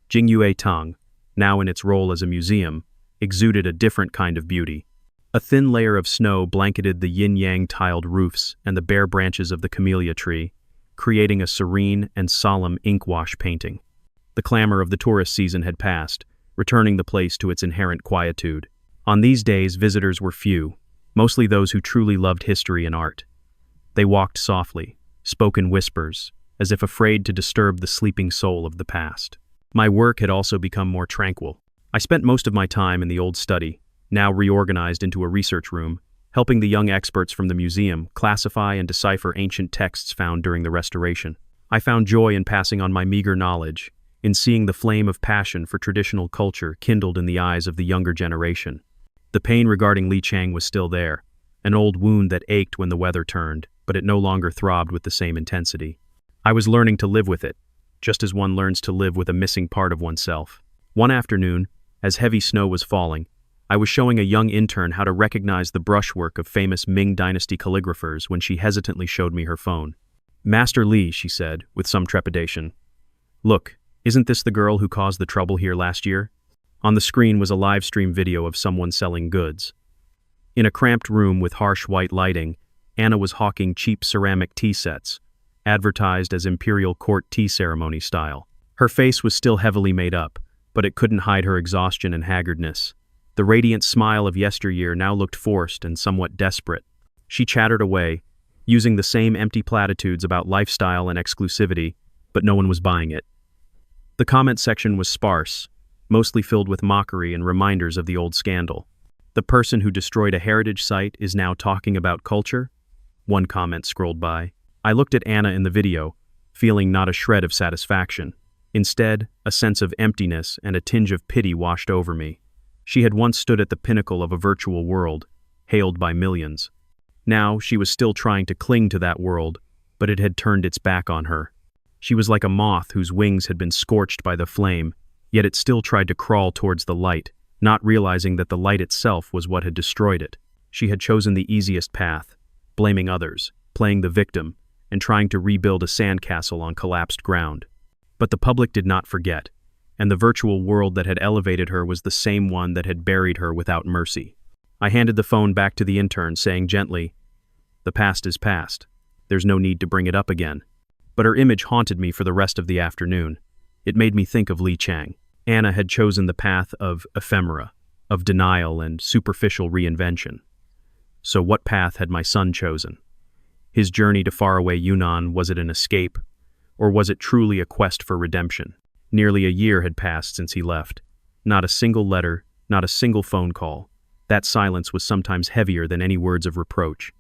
Speaker 1: Jingyue Tang, now in its role as a museum, exuded a different kind of beauty. A thin layer of snow blanketed the yin-yang tiled roofs and the bare branches of the camellia tree, creating a serene and solemn ink-wash painting. The clamor of the tourist season had passed, returning the place to its inherent quietude. On these days, visitors were few, mostly those who truly loved history and art. They walked softly, spoke in whispers, as if afraid to disturb the sleeping soul of the past. My work had also become more tranquil. I spent most of my time in the old study, now reorganized into a research room, helping the young experts from the museum classify and decipher ancient texts found during the restoration. I found joy in passing on my meager knowledge, in seeing the flame of passion for traditional culture kindled in the eyes of the younger generation. The pain regarding Li Chang was still there, an old wound that ached when the weather turned, but it no longer throbbed with the same intensity. I was learning to live with it, just as one learns to live with a missing part of oneself. One afternoon, as heavy snow was falling, I was showing a young intern how to recognize the brushwork of famous Ming Dynasty calligraphers when she hesitantly showed me her phone. "Master Li," she said, with some trepidation. "Look, isn't this the girl who caused the trouble here last year?" On the screen was a live stream video of someone selling goods. In a cramped room with harsh white lighting, Anna was hawking cheap ceramic tea sets, advertised as imperial court tea ceremony style. Her face was still heavily made up, but it couldn't hide her exhaustion and haggardness. The radiant smile of yesteryear now looked forced and somewhat desperate. She chattered away, using the same empty platitudes about lifestyle and exclusivity, but no one was buying it. The comment section was sparse, mostly filled with mockery and reminders of the old scandal. "The person who destroyed a heritage site is now talking about culture?" One comment scrolled by. I looked at Anna in the video, feeling not a shred of satisfaction. Instead, a sense of emptiness and a tinge of pity washed over me. She had once stood at the pinnacle of a virtual world, hailed by millions. Now, she was still trying to cling to that world, but it had turned its back on her. She was like a moth whose wings had been scorched by the flame, yet it still tried to crawl towards the light, not realizing that the light itself was what had destroyed it. She had chosen the easiest path, blaming others, playing the victim, and trying to rebuild a sandcastle on collapsed ground. But the public did not forget, and the virtual world that had elevated her was the same one that had buried her without mercy. I handed the phone back to the intern, saying gently, "The past is past. There's no need to bring it up again." But her image haunted me for the rest of the afternoon. It made me think of Li Chang. Anna had chosen the path of ephemera, of denial and superficial reinvention. So what path had my son chosen? His journey to faraway Yunnan, was it an escape? Or was it truly a quest for redemption? Nearly a year had passed since he left. Not a single letter, not a single phone call. That silence was sometimes heavier than any words of reproach.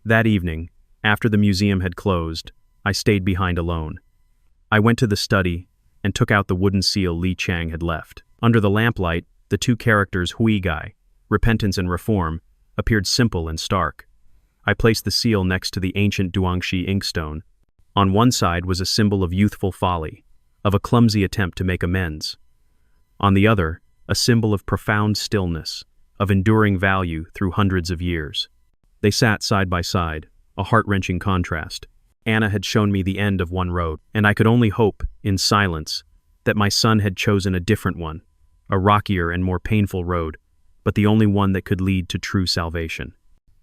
Speaker 1: That evening, after the museum had closed, I stayed behind alone. I went to the study and took out the wooden seal Li Chang had left. Under the lamplight, the two characters Hui Gai, repentance and reform, appeared simple and stark. I placed the seal next to the ancient Duangxi inkstone. On one side was a symbol of youthful folly, of a clumsy attempt to make amends. On the other, a symbol of profound stillness, of enduring value through hundreds of years. They sat side by side, a heart-wrenching contrast. Anna had shown me the end of one road, and I could only hope, in silence, that my son had chosen a different one, a rockier and more painful road, but the only one that could lead to true salvation.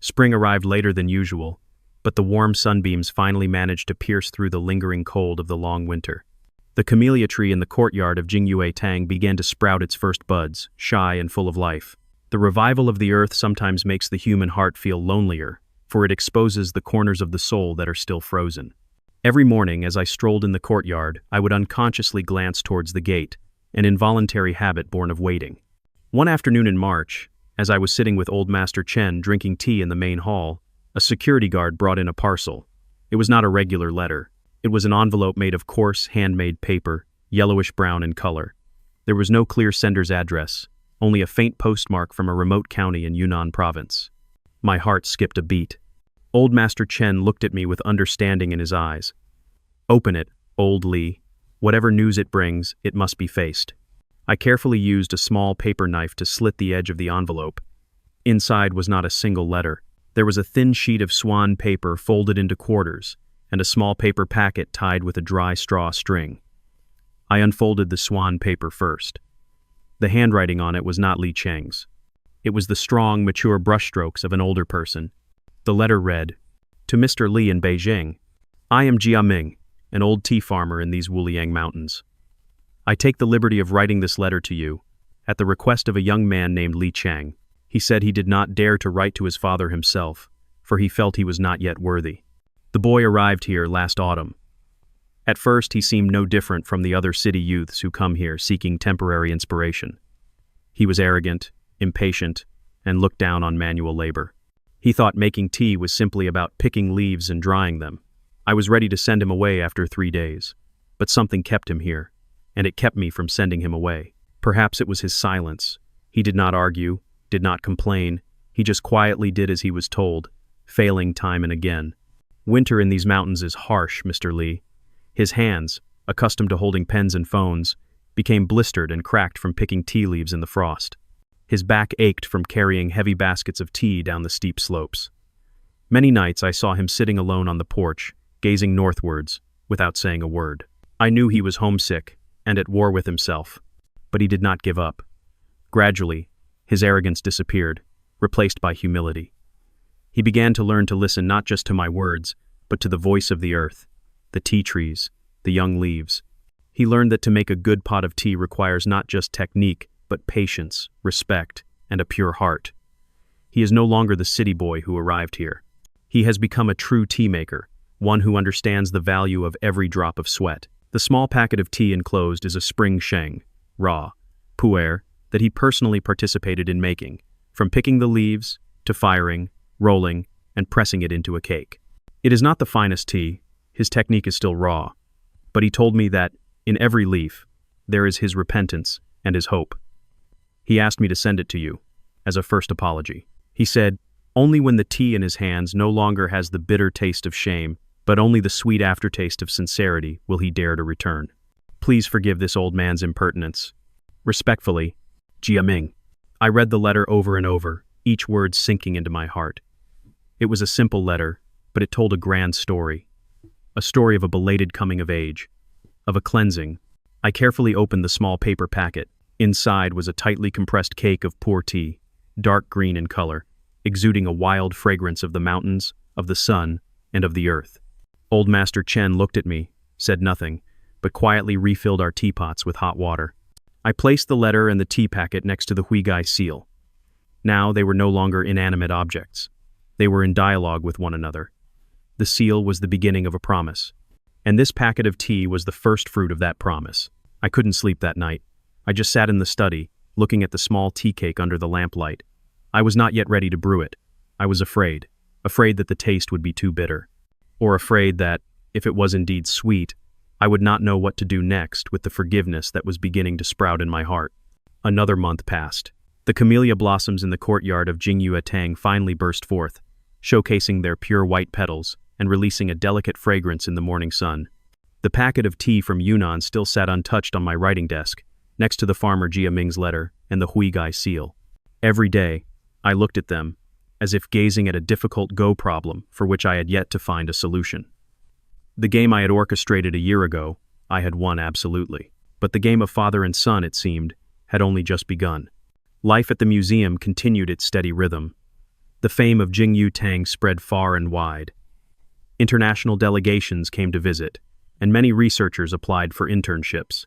Speaker 1: Spring arrived later than usual, but the warm sunbeams finally managed to pierce through the lingering cold of the long winter. The camellia tree in the courtyard of Jingyue Tang began to sprout its first buds, shy and full of life. The revival of the earth sometimes makes the human heart feel lonelier, for it exposes the corners of the soul that are still frozen. Every morning, as I strolled in the courtyard, I would unconsciously glance towards the gate, an involuntary habit born of waiting. One afternoon in March, as I was sitting with Old Master Chen drinking tea in the main hall, a security guard brought in a parcel. It was not a regular letter. It was an envelope made of coarse, handmade paper, yellowish-brown in color. There was no clear sender's address, only a faint postmark from a remote county in Yunnan province. My heart skipped a beat. Old Master Chen looked at me with understanding in his eyes. "Open it, old Li. Whatever news it brings, it must be faced." I carefully used a small paper knife to slit the edge of the envelope. Inside was not a single letter. There was a thin sheet of swan paper folded into quarters, and a small paper packet tied with a dry straw string. I unfolded the swan paper first. The handwriting on it was not Li Chang's. It was the strong, mature brushstrokes of an older person. The letter read, "To Mr. Li in Beijing. I am Jia Ming, an old tea farmer in these Wuliang mountains. I take the liberty of writing this letter to you, at the request of a young man named Li Chang. He said he did not dare to write to his father himself, for he felt he was not yet worthy. The boy arrived here last autumn. At first he seemed no different from the other city youths who come here seeking temporary inspiration. He was arrogant, impatient, and looked down on manual labor. He thought making tea was simply about picking leaves and drying them. I was ready to send him away after 3 days, but something kept him here, and it kept me from sending him away. Perhaps it was his silence. He did not argue, did not complain. He just quietly did as he was told, failing time and again. Winter in these mountains is harsh, Mr. Li. His hands, accustomed to holding pens and phones, became blistered and cracked from picking tea leaves in the frost. His back ached from carrying heavy baskets of tea down the steep slopes. Many nights I saw him sitting alone on the porch, gazing northwards, without saying a word. I knew he was homesick and at war with himself, but he did not give up. Gradually, his arrogance disappeared, replaced by humility. He began to learn to listen not just to my words, but to the voice of the earth, the tea trees, the young leaves. He learned that to make a good pot of tea requires not just technique, but patience, respect, and a pure heart. He is no longer the city boy who arrived here. He has become a true tea maker, one who understands the value of every drop of sweat. The small packet of tea enclosed is a spring sheng, raw, pu'er, that he personally participated in making, from picking the leaves, to firing, rolling, and pressing it into a cake. It is not the finest tea, his technique is still raw, but he told me that, in every leaf, there is his repentance and his hope. He asked me to send it to you, as a first apology. He said, only when the tea in his hands no longer has the bitter taste of shame, but only the sweet aftertaste of sincerity, will he dare to return. Please forgive this old man's impertinence. Respectfully, Jia Ming. I read the letter over and over, each word sinking into my heart. It was a simple letter, but it told a grand story. A story of a belated coming of age, of a cleansing. I carefully opened the small paper packet. Inside was a tightly compressed cake of pure tea, dark green in color, exuding a wild fragrance of the mountains, of the sun, and of the earth. Old Master Chen looked at me, said nothing, but quietly refilled our teapots with hot water. I placed the letter and the tea packet next to the Huigai seal. Now they were no longer inanimate objects. They were in dialogue with one another. The seal was the beginning of a promise. And this packet of tea was the first fruit of that promise. I couldn't sleep that night. I just sat in the study, looking at the small tea cake under the lamplight. I was not yet ready to brew it. I was afraid that the taste would be too bitter. Or afraid that, if it was indeed sweet, I would not know what to do next with the forgiveness that was beginning to sprout in my heart. Another month passed. The camellia blossoms in the courtyard of Jingyuetang finally burst forth, showcasing their pure white petals and releasing a delicate fragrance in the morning sun. The packet of tea from Yunnan still sat untouched on my writing desk, next to the farmer Jia Ming's letter and the Huigai seal. Every day, I looked at them, as if gazing at a difficult Go problem for which I had yet to find a solution. The game I had orchestrated a year ago, I had won absolutely. But the game of father and son, it seemed, had only just begun. Life at the museum continued its steady rhythm. The fame of Jingyu Tang spread far and wide. International delegations came to visit, and many researchers applied for internships.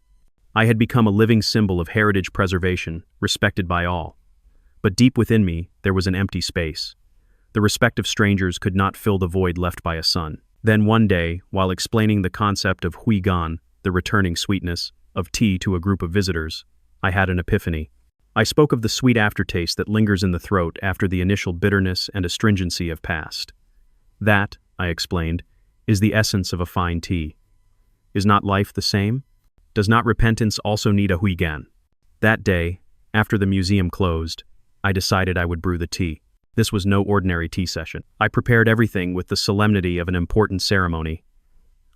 Speaker 1: I had become a living symbol of heritage preservation, respected by all. But deep within me, there was an empty space. The respect of strangers could not fill the void left by a son. Then one day, while explaining the concept of huigan, the returning sweetness, of tea to a group of visitors, I had an epiphany. I spoke of the sweet aftertaste that lingers in the throat after the initial bitterness and astringency have passed. That, I explained, is the essence of a fine tea. Is not life the same? Does not repentance also need a huigan? That day, after the museum closed, I decided I would brew the tea. This was no ordinary tea session. I prepared everything with the solemnity of an important ceremony.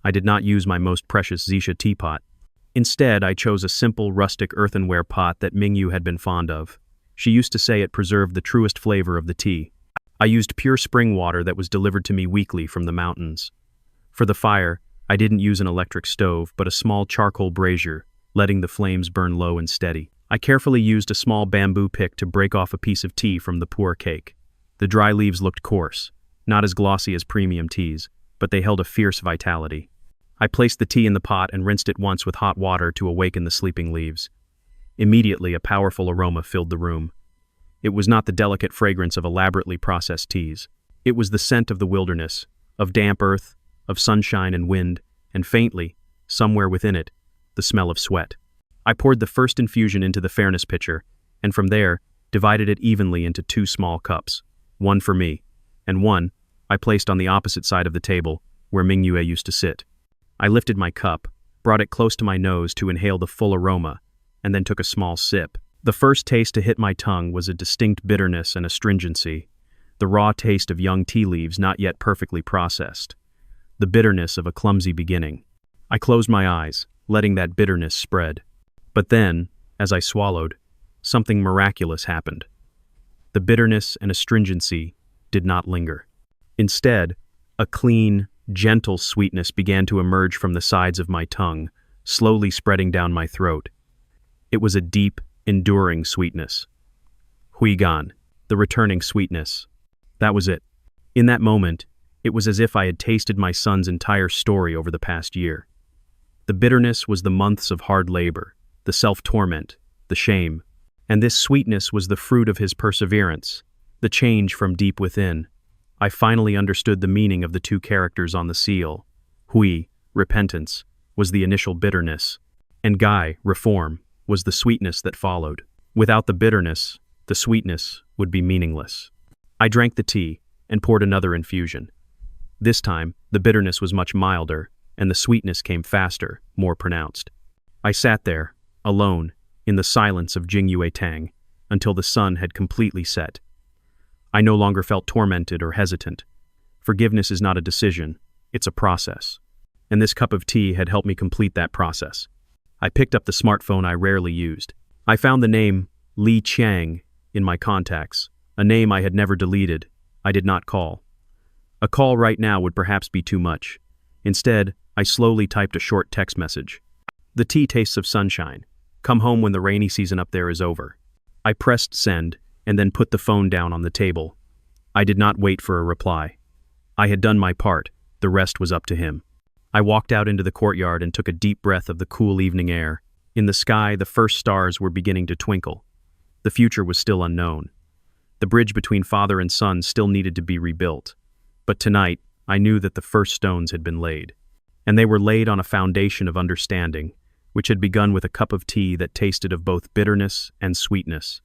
Speaker 1: I did not use my most precious Zisha teapot. Instead, I chose a simple, rustic earthenware pot that Mingyu had been fond of. She used to say it preserved the truest flavor of the tea. I used pure spring water that was delivered to me weekly from the mountains. For the fire, I didn't use an electric stove, but a small charcoal brazier, letting the flames burn low and steady. I carefully used a small bamboo pick to break off a piece of tea from the poor cake. The dry leaves looked coarse, not as glossy as premium teas, but they held a fierce vitality. I placed the tea in the pot and rinsed it once with hot water to awaken the sleeping leaves. Immediately, a powerful aroma filled the room. It was not the delicate fragrance of elaborately processed teas. It was the scent of the wilderness, of damp earth, of sunshine and wind, and faintly, somewhere within it, the smell of sweat. I poured the first infusion into the fairness pitcher, and from there, divided it evenly into 2 small cups, one for me, and one I placed on the opposite side of the table, where Mingyue used to sit. I lifted my cup, brought it close to my nose to inhale the full aroma, and then took a small sip. The first taste to hit my tongue was a distinct bitterness and astringency, the raw taste of young tea leaves not yet perfectly processed, the bitterness of a clumsy beginning. I closed my eyes, letting that bitterness spread. But then, as I swallowed, something miraculous happened. The bitterness and astringency did not linger. Instead, a clean, gentle sweetness began to emerge from the sides of my tongue, slowly spreading down my throat. It was a deep, enduring sweetness. Huigan, the returning sweetness. That was it. In that moment, it was as if I had tasted my son's entire story over the past year. The bitterness was the months of hard labor, the self-torment, the shame. And this sweetness was the fruit of his perseverance, the change from deep within. I finally understood the meaning of the two characters on the seal. Hui, repentance, was the initial bitterness, and Guy, reform, was the sweetness that followed. Without the bitterness, the sweetness would be meaningless. I drank the tea and poured another infusion. This time, the bitterness was much milder, and the sweetness came faster, more pronounced. I sat there, alone, in the silence of Jingyue Tang, until the sun had completely set. I no longer felt tormented or hesitant. Forgiveness is not a decision, it's a process. And this cup of tea had helped me complete that process. I picked up the smartphone I rarely used. I found the name Li Qiang in my contacts, a name I had never deleted. I did not call. A call right now would perhaps be too much. Instead, I slowly typed a short text message. The tea tastes of sunshine. Come home when the rainy season up there is over. I pressed send and then put the phone down on the table. I did not wait for a reply. I had done my part, the rest was up to him. I walked out into the courtyard and took a deep breath of the cool evening air. In the sky, the first stars were beginning to twinkle. The future was still unknown. The bridge between father and son still needed to be rebuilt. But tonight, I knew that the first stones had been laid. And they were laid on a foundation of understanding, which had begun with a cup of tea that tasted of both bitterness and sweetness.